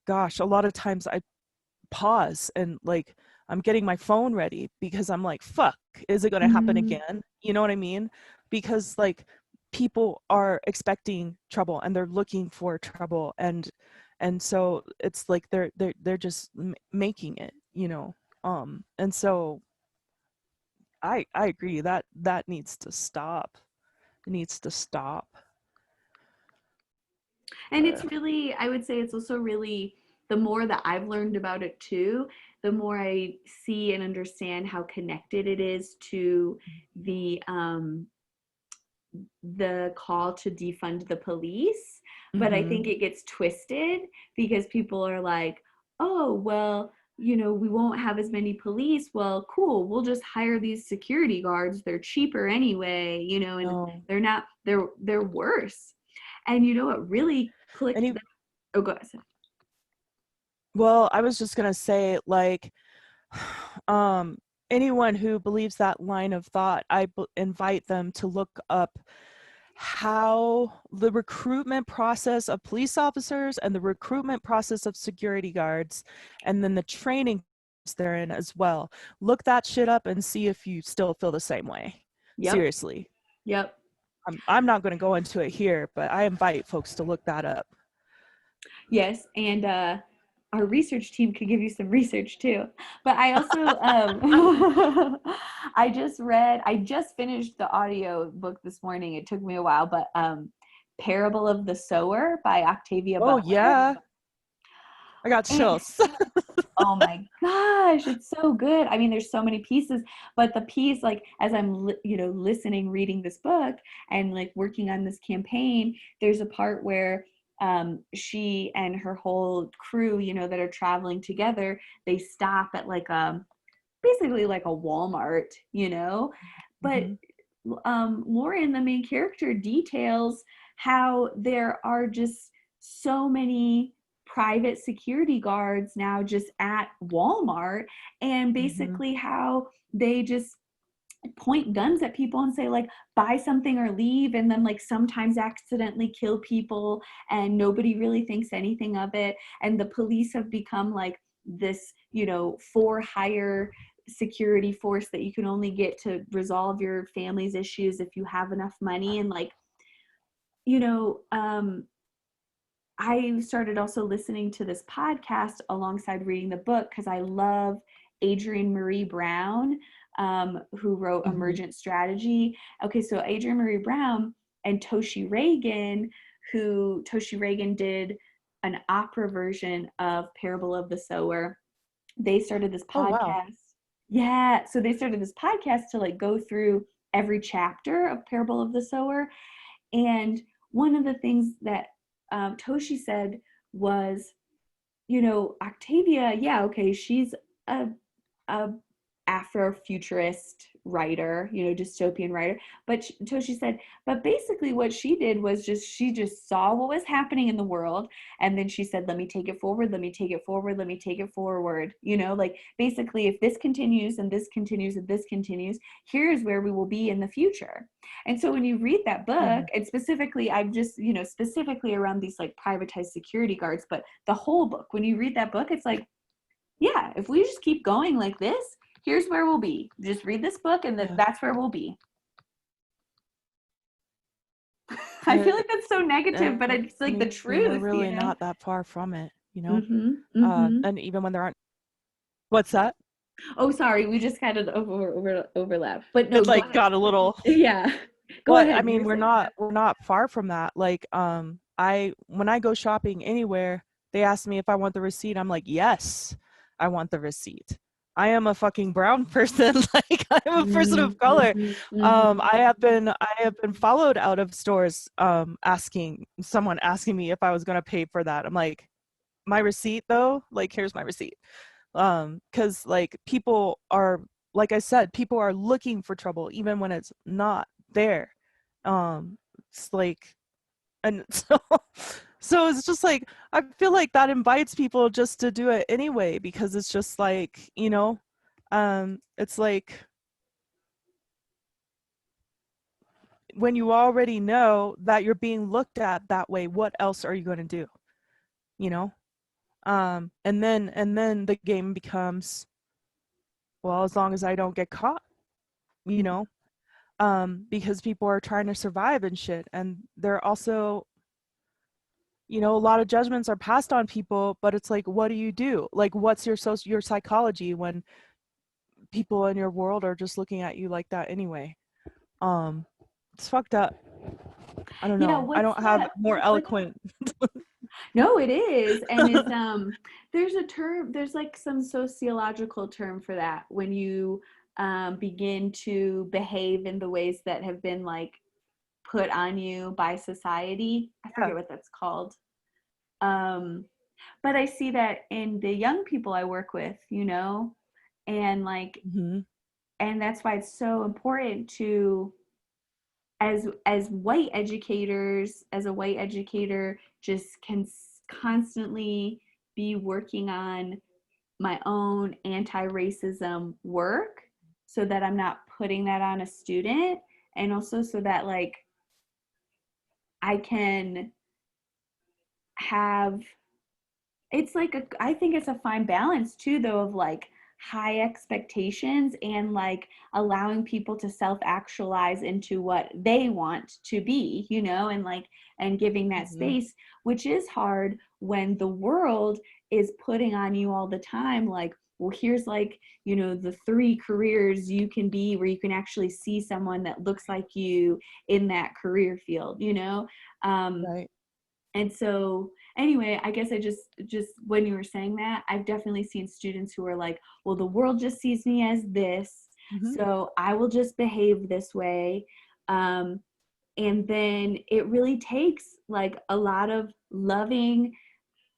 Speaker 1: gosh, a lot of times I pause and like I'm getting my phone ready because I'm like, fuck, is it going to happen
Speaker 2: Mm-hmm.
Speaker 1: again? You know what I mean? Because like people are expecting trouble and they're looking for trouble, and so it's like they're just making it, you know. And so I agree that that needs to stop. It needs to stop.
Speaker 2: And it's
Speaker 1: But
Speaker 2: really, I would say it's also really, the more that I've learned about it too, the more I see and understand how connected it is to the call to defund the police. But I
Speaker 1: mm-hmm.
Speaker 2: think it gets twisted because people are like, oh, well, you know, we won't have as many police. Well, cool, we'll just hire these security guards. They're cheaper anyway, you know, and
Speaker 1: No.
Speaker 2: they're not, they're worse. And you know what really clicked?
Speaker 1: Any
Speaker 2: Oh, go ahead.
Speaker 1: well, I was just gonna say like um anyone who believes that line of thought, invite them to look up how the recruitment process of police officers and the recruitment process of security guards, and then the training they're in as well. Look that shit up and see if you still feel the same way.
Speaker 2: Yep.
Speaker 1: Seriously.
Speaker 2: Yep.
Speaker 1: I'm not going to go into it here, but I invite folks to look that up.
Speaker 2: Yes. And our research team could give you some research too. But I also, I just finished the audio book this morning. It took me a while, but Parable of the Sower by Octavia
Speaker 1: Oh
Speaker 2: Butler.
Speaker 1: yeah, I got
Speaker 2: And
Speaker 1: chills.
Speaker 2: oh my gosh, it's so good. I mean, there's so many pieces, but the piece, like, as I'm, you know, listening, reading this book and like working on this campaign, there's a part where she and her whole crew, you know, that are traveling together, they stop at like basically like a Walmart, you know, but
Speaker 1: Mm-hmm.
Speaker 2: Lauren, the main character, details how there are just so many private security guards now just at Walmart, and
Speaker 1: Mm-hmm.
Speaker 2: basically how they just point guns at people and say like buy something or leave, and then like sometimes accidentally kill people and nobody really thinks anything of it, and the police have become like this, you know, for hire security force that you can only get to resolve your family's issues if you have enough money. And like, you know, I started also listening to this podcast alongside reading the book because I love Adrienne Marie Brown, who wrote
Speaker 1: Mm-hmm.
Speaker 2: Emergent Strategy. Okay, so Adrienne Marie Brown and Toshi Reagan did an opera version of Parable of the Sower. They started this
Speaker 1: Oh wow.
Speaker 2: podcast. Yeah, so they started this podcast to like go through every chapter of Parable of the Sower. And one of the things that Toshi said was, Octavia, yeah, okay, she's a, a Afrofuturist writer, dystopian writer. But Toshi said, but basically what she did was she just saw what was happening in the world. And then she said, let me take it forward, let me take it forward, let me take it forward. Like basically if this continues and this continues and this continues, here's where we will be in the future. And so when you read that book, and specifically, I'm just, specifically around these like privatized security guards, but the whole book, when you read that book, it's like, yeah, if we just keep going like this, here's where we'll be. Just read this book and that's where we'll be. I feel like that's so negative, but it's like the truth.
Speaker 1: We're really not that far from it,
Speaker 2: And
Speaker 1: even when there aren't. What's that?
Speaker 2: Oh, sorry, we just kind of overlap. But no,
Speaker 1: it like got a little.
Speaker 2: Yeah.
Speaker 1: Go ahead. I mean, we're not far from that. Like, when I go shopping anywhere, they ask me if I want the receipt. I'm like, yes, I want the receipt. I am a fucking brown person. Like, I'm a person of color. I have been followed out of stores, someone asking me if I was gonna pay for that. I'm like, my receipt though? Like, here's my receipt. Because like people are, like I said, people are looking for trouble even when it's not there. It's like, and so it's just like, I feel like that invites people just to do it anyway, because it's just like, it's like when you already know that you're being looked at that way, what else are you going to do? And then the game becomes, well, as long as I don't get caught, because people are trying to survive and shit. And they're also, a lot of judgments are passed on people, but it's like, what do you do? Like, what's your psychology when people in your world are just looking at you like that anyway? It's fucked up. I don't know. I don't have more eloquent.
Speaker 2: No, it is. And it's there's a term, there's like some sociological term for that, when you begin to behave in the ways that have been like put on you by society. I forget what that's called. But I see that in the young people I work with, and like, and that's why it's so important to, as white educators, as a white educator, just can constantly be working on my own anti-racism work, so that I'm not putting that on a student, and also so that like I can have, it's like I think it's a fine balance too, though, of like high expectations and like allowing people to self-actualize into what they want to be, and like, and giving that space, which is hard when the world is putting on you all the time, like, well, here's like, the 3 careers you can be, where you can actually see someone that looks like you in that career field,
Speaker 1: Right.
Speaker 2: And so anyway, I guess I just when you were saying that, I've definitely seen students who are like, well, the world just sees me as this, so I will just behave this way. And then it really takes like a lot of loving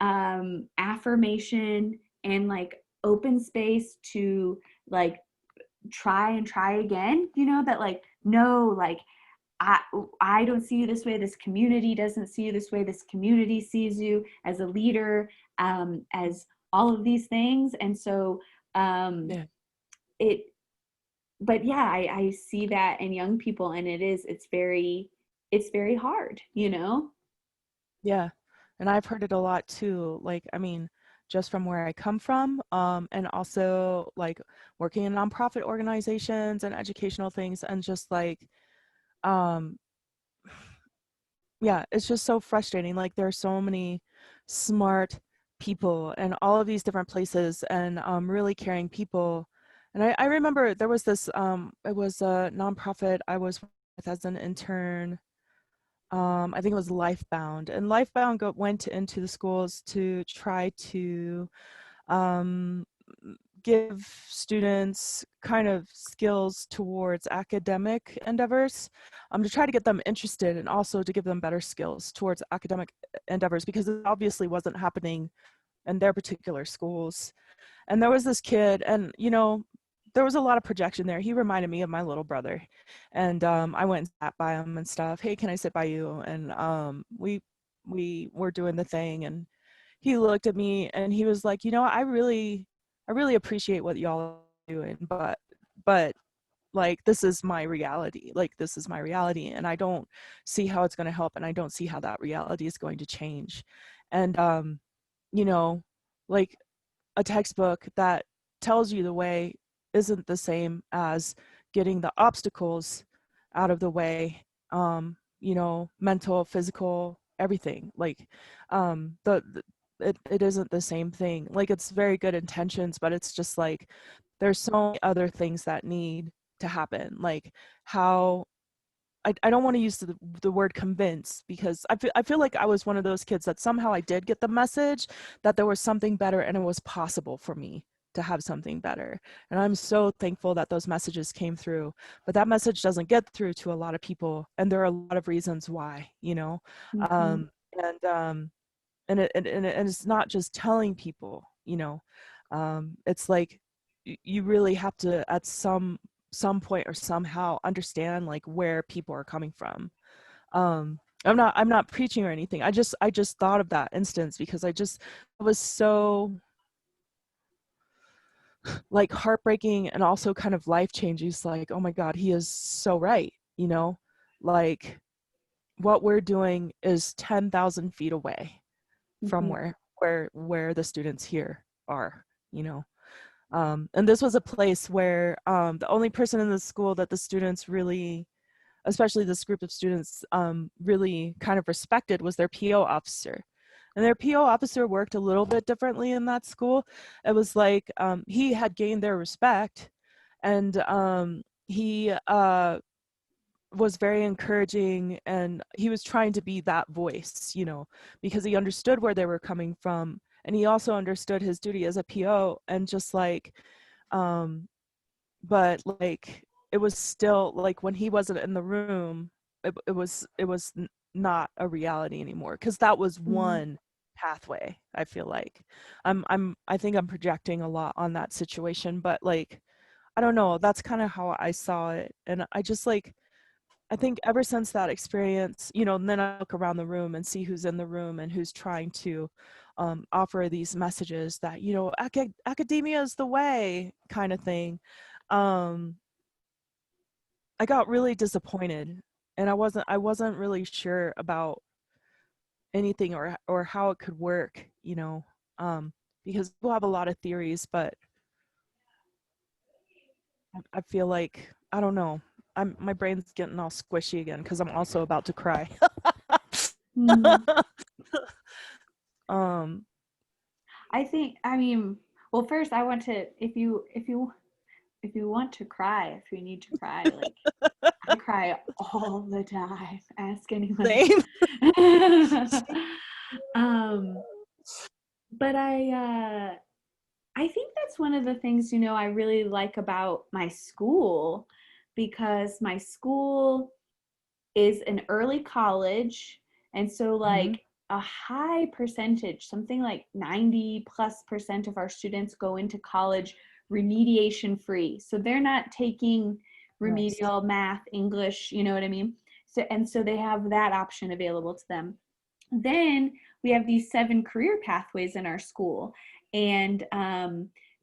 Speaker 2: affirmation and like open space to like try and try again, that like, no, like, I don't see you this way. This community doesn't see you this way. This community sees you as a leader, as all of these things. And so but yeah, I see that in young people, and it's very hard,
Speaker 1: Yeah. And I've heard it a lot too. Like, I mean, just from where I come from, and also like working in nonprofit organizations and educational things, and just like, yeah, it's just so frustrating. Like, there are so many smart people in all of these different places, and really caring people. And I remember there was this, it was a nonprofit I was with as an intern. I think it was Lifebound, and Lifebound went into the schools to try to give students kind of skills towards academic endeavors, to try to get them interested and also to give them better skills towards academic endeavors, because it obviously wasn't happening in their particular schools. And there was this kid, and there was a lot of projection there. He reminded me of my little brother, and I went and sat by him and stuff. Hey, can I sit by you? And we were doing the thing, and he looked at me and he was like, I really appreciate what y'all are doing, but like, this is my reality. Like, this is my reality, and I don't see how it's going to help, and I don't see how that reality is going to change. And like, a textbook that tells you the way isn't the same as getting the obstacles out of the way, mental, physical, everything. Like, it isn't the same thing. Like, it's very good intentions, but it's just like, there's so many other things that need to happen. Like, how I don't want to use the word convince, because I feel like I was one of those kids that somehow I did get the message that there was something better, and it was possible for me to have something better. And I'm so thankful that those messages came through, but that message doesn't get through to a lot of people. And there are a lot of reasons why,
Speaker 2: Mm-hmm.
Speaker 1: and it's not just telling people, it's like, you really have to, at some point or somehow, understand like where people are coming from. I'm not preaching or anything. I just thought of that instance because it was so like heartbreaking and also kind of life changing. It's like, oh my God, he is so right. Like, what we're doing is 10,000 feet away from
Speaker 2: Mm-hmm.
Speaker 1: where the students here are, and this was a place where the only person in the school that the students really, especially this group of students, really kind of respected, was their PO officer. And their PO officer worked a little bit differently in that school. It was like, he had gained their respect, and he was very encouraging, and he was trying to be that voice, because he understood where they were coming from, and he also understood his duty as a PO. And just like, but like, it was still like, when he wasn't in the room, it was not a reality anymore, because that was
Speaker 2: Mm-hmm.
Speaker 1: one pathway. I feel like I think I'm projecting a lot on that situation, but like, I don't know, that's kind of how I saw it. And I just like, I think ever since that experience, and then I look around the room and see who's in the room and who's trying to offer these messages that, academia is the way, kind of thing. um, I got really disappointed, and I wasn't really sure about anything, or how it could work, because people have a lot of theories, but I feel like, I don't know. My brain's getting all squishy again because I'm also about to cry.
Speaker 2: Mm-hmm.
Speaker 1: um,
Speaker 2: I mean, well, first I want to, if you want to cry, if you need to cry, like I cry all the time. Ask anyone.
Speaker 1: Same.
Speaker 2: um, but I think that's one of the things, I really like about my school, because my school is an early college. And so,
Speaker 1: Mhm.
Speaker 2: like, a high percentage, something like 90+% of our students go into college remediation free. So they're not taking
Speaker 1: Nice.
Speaker 2: remedial math, English, you know what I mean? So they have that option available to them. Then we have these 7 career pathways in our school, and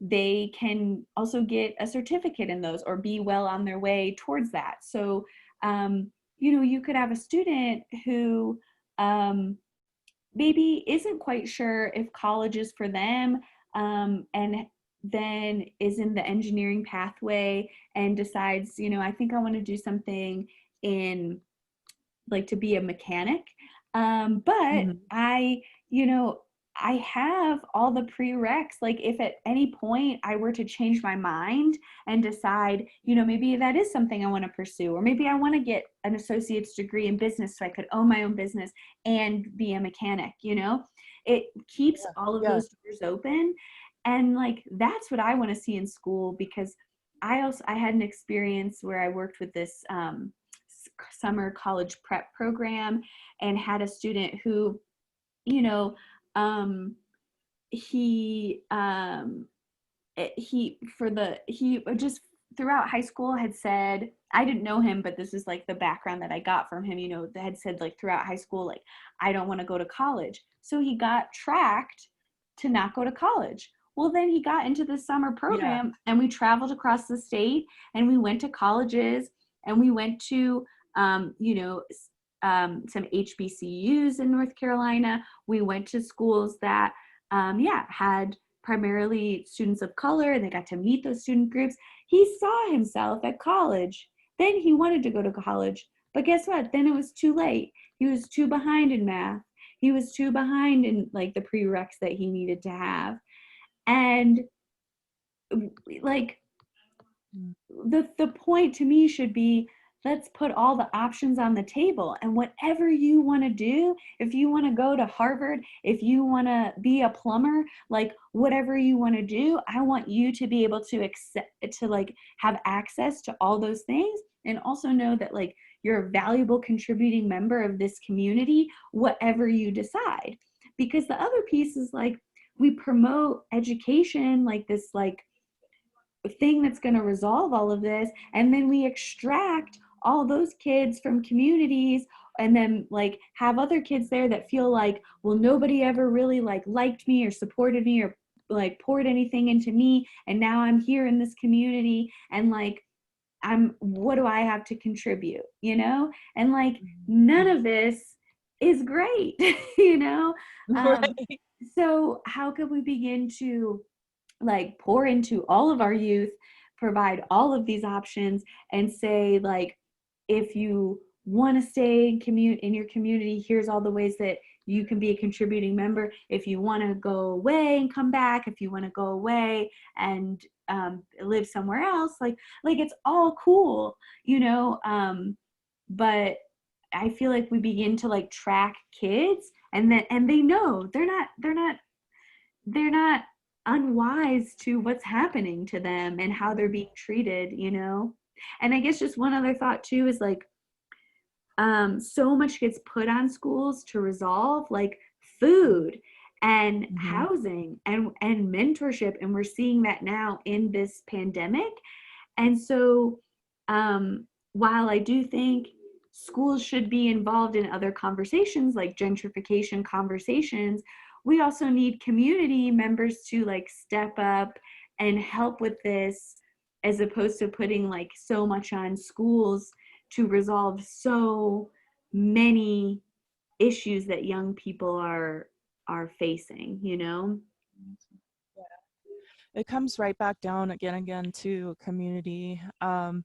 Speaker 2: they can also get a certificate in those or be well on their way towards that. So you could have a student who maybe isn't quite sure if college is for them, and then is in the engineering pathway and decides, I think I want to do something in, like, to be a mechanic. But
Speaker 1: Mhm.
Speaker 2: you know, I have all the prereqs. Like, if at any point I were to change my mind and decide, maybe that is something I want to pursue, or maybe I want to get an associate's degree in business so I could own my own business and be a mechanic, it keeps
Speaker 1: Yeah.
Speaker 2: all of
Speaker 1: Yeah.
Speaker 2: those doors open. And like, that's what I want to see in school, because I had an experience where I worked with this summer college prep program, and had a student who, you know, um, he he just throughout high school had said, I didn't know him, but this is like the background that I got from him, that had said, like, throughout high school, like, I don't want to go to college. So he got tracked to not go to college. Well, then he got into the summer
Speaker 1: Yeah.
Speaker 2: program, and we traveled across the state, and we went to colleges, and we went to some HBCUs in North Carolina. We went to schools that had primarily students of color, and they got to meet those student groups. He saw himself at college. Then he wanted to go to college. But guess what? Then it was too late. He was too behind in math. He was too behind in like the prereqs that he needed to have. And like the point to me should be, let's put all the options on the table, and whatever you want to do, if you want to go to Harvard, if you want to be a plumber, like whatever you want to do, I want you to be able to like have access to all those things, and also know that like you're a valuable contributing member of this community, whatever you decide. Because the other piece is like, we promote education like this like thing that's going to resolve all of this, and then we extract all those kids from communities, and then like have other kids there that feel like, well, nobody ever really like liked me or supported me or like poured anything into me, and now I'm here in this community, and like what do I have to contribute, and like none of this is great. you know
Speaker 1: Right.
Speaker 2: so how can we begin to like pour into all of our youth, provide all of these options, and say like, if you want to stay in your community, here's all the ways that you can be a contributing member. If you want to go away and come back, if you want to go away and live somewhere else, like it's all cool, but I feel like we begin to like track kids, and they know they're not unwise to what's happening to them and how they're being treated. And I guess just one other thought too is like, so much gets put on schools to resolve, like food and
Speaker 1: Mm-hmm.
Speaker 2: housing and mentorship, and we're seeing that now in this pandemic. And so while I do think schools should be involved in other conversations like gentrification conversations, we also need community members to like step up and help with this, as opposed to putting like so much on schools to resolve so many issues that young people are facing.
Speaker 1: It comes right back down again to community, and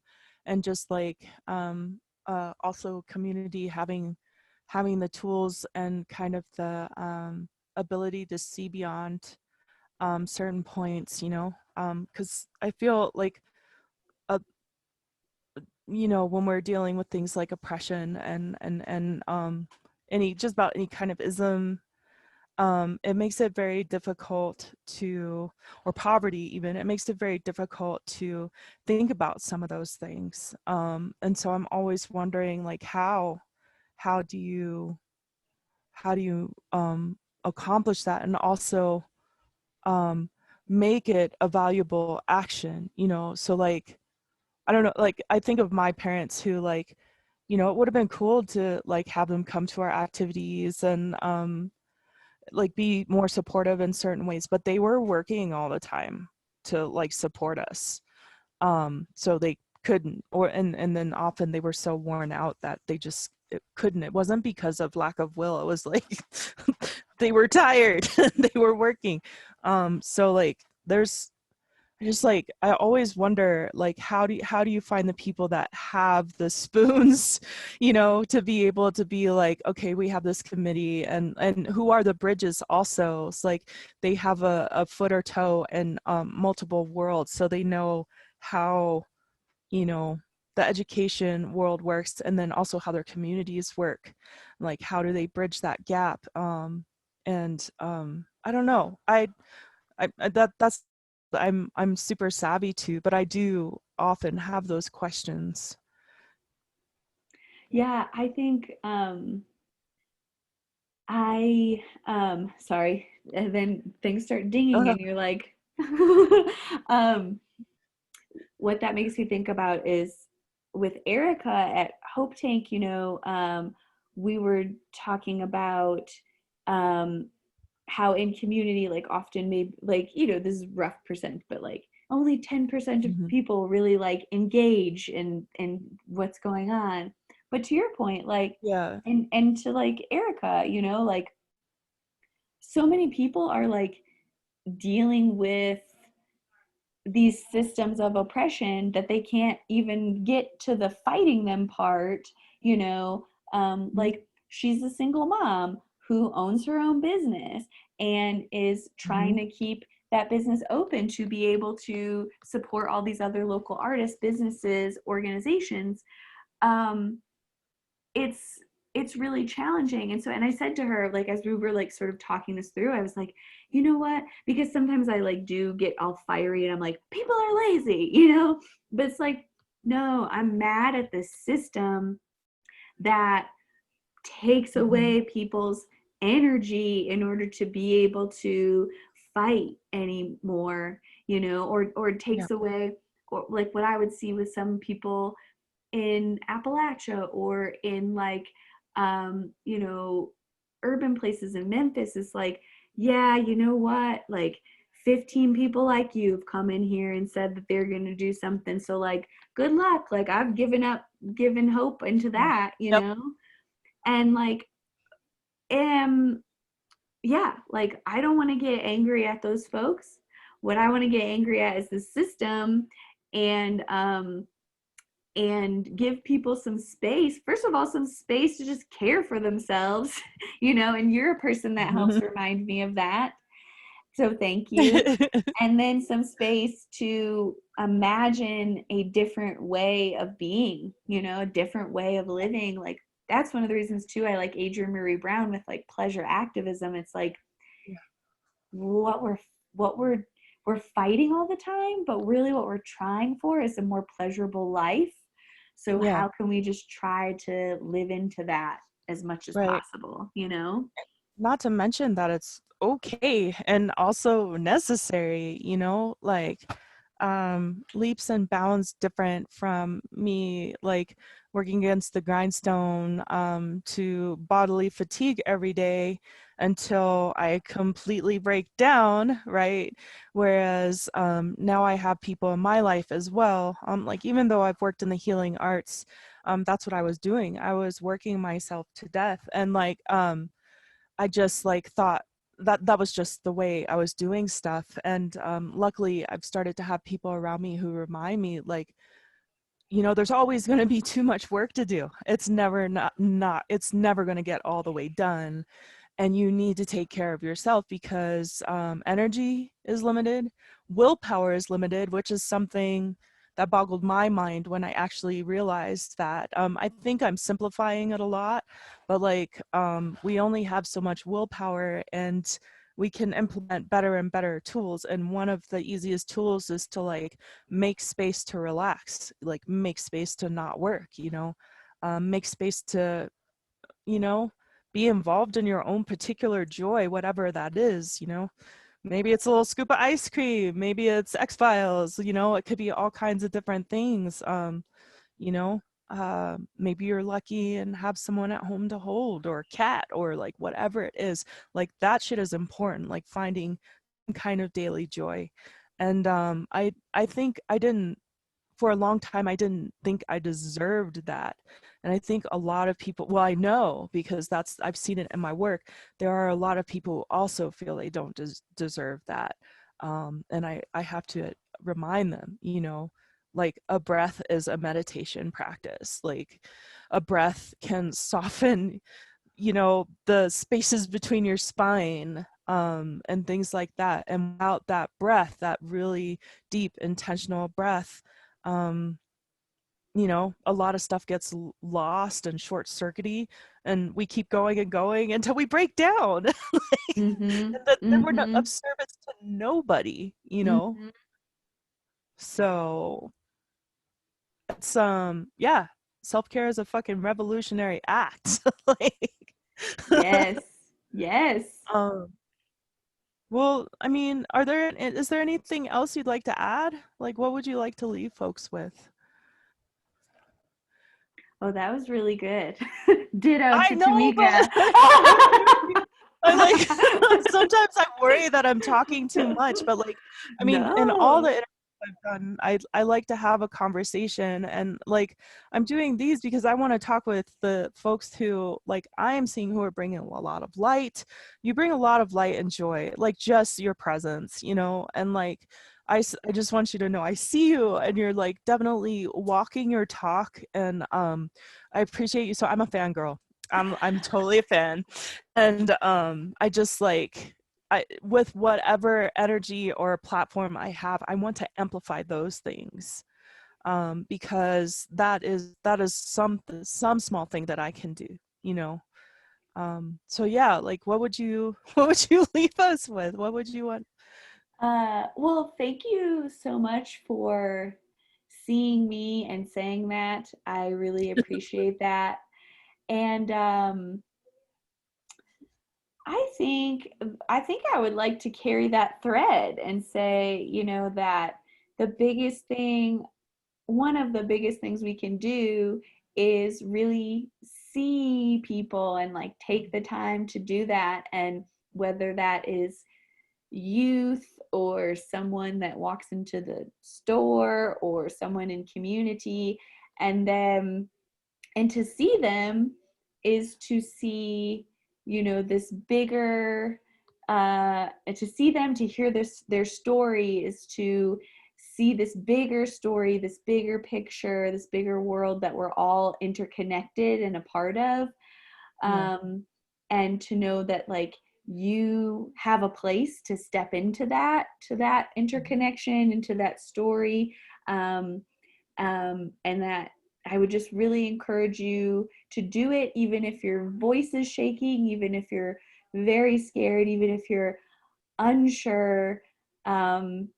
Speaker 1: just like also community having the tools and kind of the ability to see beyond certain points, because I feel like when we're dealing with things like oppression and just about any kind of ism, it makes it very difficult to, or poverty even, it makes it very difficult to think about some of those things. And so I'm always wondering, like, how do you accomplish that, and also make it a valuable action, so like, I don't know, like I think of my parents who like, it would have been cool to like have them come to our activities and like be more supportive in certain ways, but they were working all the time to like support us. So they couldn't, and then often they were so worn out that they just couldn't. It wasn't because of lack of will. It was like they were tired. They were working. So like I always wonder, like, how do you find the people that have the spoons, to be able to be like, okay, we have this committee, and who are the bridges also. It's like they have a foot or toe in multiple worlds, so they know how, the education world works, and then also how their communities work. Like, how do they bridge that gap? And I don't know. that's I'm super savvy to, but I do often have those questions.
Speaker 2: Yeah, I think I sorry, and then things start dinging
Speaker 1: Uh,
Speaker 2: and you're like um what that makes me think about is with Erica at Hope Tank, we were talking about um how in community, like often maybe like, this is rough percent, but like only 10% of
Speaker 1: mhm.
Speaker 2: people really like engage in what's going on. But to your point, like,
Speaker 1: Yeah.
Speaker 2: and to like Erica, like so many people are like dealing with these systems of oppression that they can't even get to the fighting them part,
Speaker 1: Mhm.
Speaker 2: like she's a single mom who owns her own business and is trying
Speaker 1: Mhm.
Speaker 2: to keep that business open to be able to support all these other local artists, businesses, organizations. um, it's it's really challenging. And I said to her, like, as we were like sort of talking this through, I was like, you know what, because sometimes I like do get all fiery and I'm like, people are lazy, but it's like, no, I'm mad at the system that takes
Speaker 1: Mhm.
Speaker 2: away people's energy in order to be able to fight anymore, or it
Speaker 1: Yeah.
Speaker 2: takes away, or like what I would see with some people in Appalachia or in like urban places in Memphis. Is like, yeah, you know what, like 15 people like you have come in here and said that they're going to do something, so like good luck, like I've given hope into
Speaker 1: Mm.
Speaker 2: that,
Speaker 1: Yep.
Speaker 2: and like yeah, like I don't want to get angry at those folks. What I want to get angry at is the system, and give people some space. First of all, some space to just care for themselves, and you're a person that helps remind me of that. So thank you. And then some space to imagine a different way of being, a different way of living. Like that's one of the reasons too I like Adrienne Marie Brown with like pleasure activism. It's like
Speaker 1: Yeah.
Speaker 2: what we're fighting all the time, but really what we're trying for is a more pleasurable life. So
Speaker 1: Yeah.
Speaker 2: how can we just try to live into that as much as
Speaker 1: Right.
Speaker 2: possible?
Speaker 1: Not to mention that it's okay and also necessary, like leaps and bounds different from me like working against the grindstone to bodily fatigue every day until I completely break down, right? Whereas now I have people in my life as well. Like even though I've worked in the healing arts, that's what I was doing. I was working myself to death, and like I just like thought that that was just the way I was doing stuff. And luckily I've started to have people around me who remind me like, there's always going to be too much work to do. It's never it's never going to get all the way done. And you need to take care of yourself because energy is limited, willpower is limited, which is something that boggled my mind when I actually realized that. I think I'm simplifying it a lot, but like we only have so much willpower, and we can implement better and better tools. And one of the easiest tools is to like make space to relax, like make space to not work, make space to, you know, be involved in your own particular joy, whatever that is. Maybe it's a little scoop of ice cream, maybe it's X-Files, it could be all kinds of different things. You know, maybe you're lucky and have someone at home to hold, or a cat, or like whatever it is. Like that shit is important, like finding some kind of daily joy. And I think I didn't for a long time, I didn't think I deserved that. And I think a lot of people, well, I know because I've seen it in my work. There are a lot of people who also feel they don't deserve that. And I have to remind them, like a breath is a meditation practice. Like a breath can soften, the spaces between your spine, and things like that. And without that breath, that really deep, intentional breath, um, you know, a lot of stuff gets lost and short-circuity, and we keep going and going until we break down. Like,
Speaker 2: Mm-hmm.
Speaker 1: and then we're not of
Speaker 2: Mm-hmm.
Speaker 1: service to nobody, you know?
Speaker 2: Mm-hmm.
Speaker 1: So it's yeah, self-care is a fucking revolutionary act. Like
Speaker 2: Yes. Yes.
Speaker 1: um well, I mean, is there anything else you'd like to add? Like what would you like to leave folks with?
Speaker 2: Oh, that was really good. Ditto
Speaker 1: I
Speaker 2: to
Speaker 1: know,
Speaker 2: Tamika.
Speaker 1: but I like sometimes I worry that I'm talking too much, but like I mean, in all the
Speaker 2: No.
Speaker 1: interviews I've done, I like to have a conversation, and like I'm doing these because I want to talk with the folks who like I am seeing who are bringing a lot of light. You bring a lot of light and joy, like just your presence, you know, and like I just want you to know I see you and you're like definitely walking your talk, and I appreciate you. So I'm a fangirl. I'm totally a fan. And I just like with whatever energy or platform I have, I want to amplify those things, because that is some small thing that I can do, you know. So yeah, like what would you what would you leave us with? What would you want?
Speaker 2: Well, thank you so much for seeing me and saying that. I really appreciate that. And I think I would like to carry that thread and say, you know, that the biggest thing, one of the biggest things we can do is really see people and like take the time to do that. And whether that is youth or someone that walks into the store or someone in community, and then and to see them is to see, you know, this bigger to see them, to hear this their story is to see this bigger story, this bigger picture, this bigger world that we're all interconnected and a part of.
Speaker 1: Yeah.
Speaker 2: And to know that like you have a place to step into that, to that interconnection, into that story. um, and that I would just really encourage you to do it, even if your voice is shaking, even if you're very scared, even if you're unsure, um,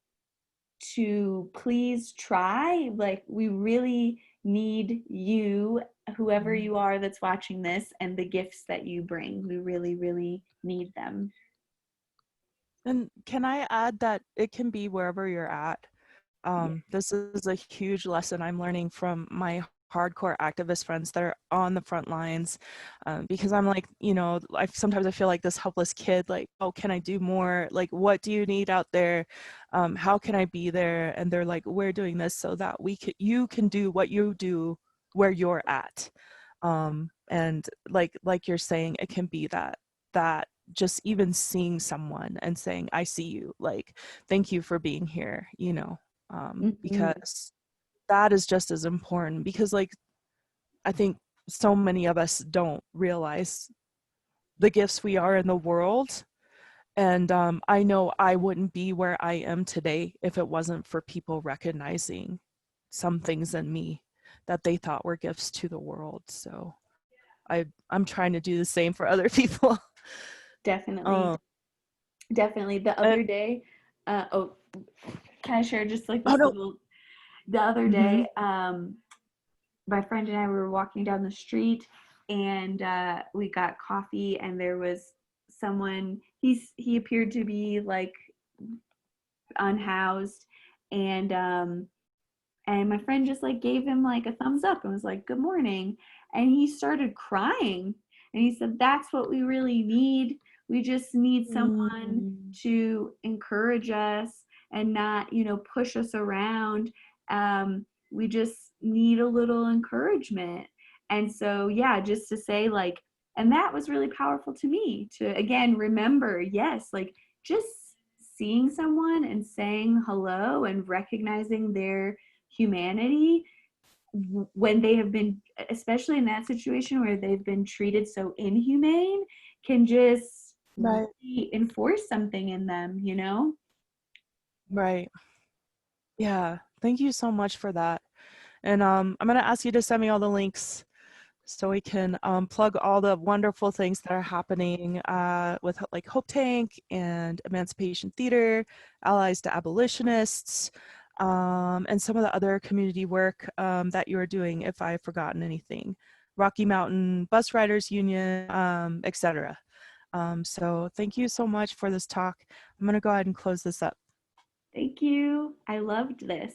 Speaker 2: to please try. Like, we really need you, whoever
Speaker 1: Mhm.
Speaker 2: you are that's watching this, and the gifts that you bring. We really, really need them.
Speaker 1: And can I add that it can be wherever you're at?
Speaker 2: Yeah.
Speaker 1: This is a huge lesson I'm learning from my hardcore activist friends that are on the front lines, because I'm like, you know, sometimes I feel like this helpless kid, like, oh, can I do more? Like, what do you need out there? How can I be there? And they're like, we're doing this so that you can do what you do where you're at. And like you're saying, it can be that just even seeing someone and saying, I see you, like, thank you for being here, you know.
Speaker 2: Mm-hmm.
Speaker 1: Because that is just as important, because like I think so many of us don't realize the gifts we are in the world. And I know I wouldn't be where I am today if it wasn't for people recognizing some things in me that they thought were gifts to the world. So I'm trying to do the same for other people.
Speaker 2: Definitely.
Speaker 1: um
Speaker 2: Definitely. The
Speaker 1: and
Speaker 2: other day, oh, can I share just like
Speaker 1: oh
Speaker 2: this
Speaker 1: no.
Speaker 2: little? The other
Speaker 1: Mm-hmm.
Speaker 2: day, my friend and I were walking down the street, and we got coffee, and there was someone. He appeared to be like unhoused, and my friend just like gave him like a thumbs up and was like, good morning. And he started crying, and he said, that's what we really need. We just need someone
Speaker 1: Mm.
Speaker 2: to encourage us and not, you know, push us around. We just need a little encouragement. And so yeah, just to say like, and that was really powerful to me, to again remember, yes, like just seeing someone and saying hello and recognizing their humanity when they have been, especially in that situation where they've been treated so inhumane, can just
Speaker 1: Right.
Speaker 2: really enforce something in them, you know?
Speaker 1: Right. Yeah, thank you so much for that. And I'm going to ask you to send me all the links so we can plug all the wonderful things that are happening with like Hope Tank and Emancipation Theater, Allies to Abolitionists, and some of the other community work that you are doing, if I've forgotten anything. Rocky Mountain Bus Riders Union, etc. So thank you so much for this talk. I'm going to go ahead and close this up.
Speaker 2: Thank you. I loved this.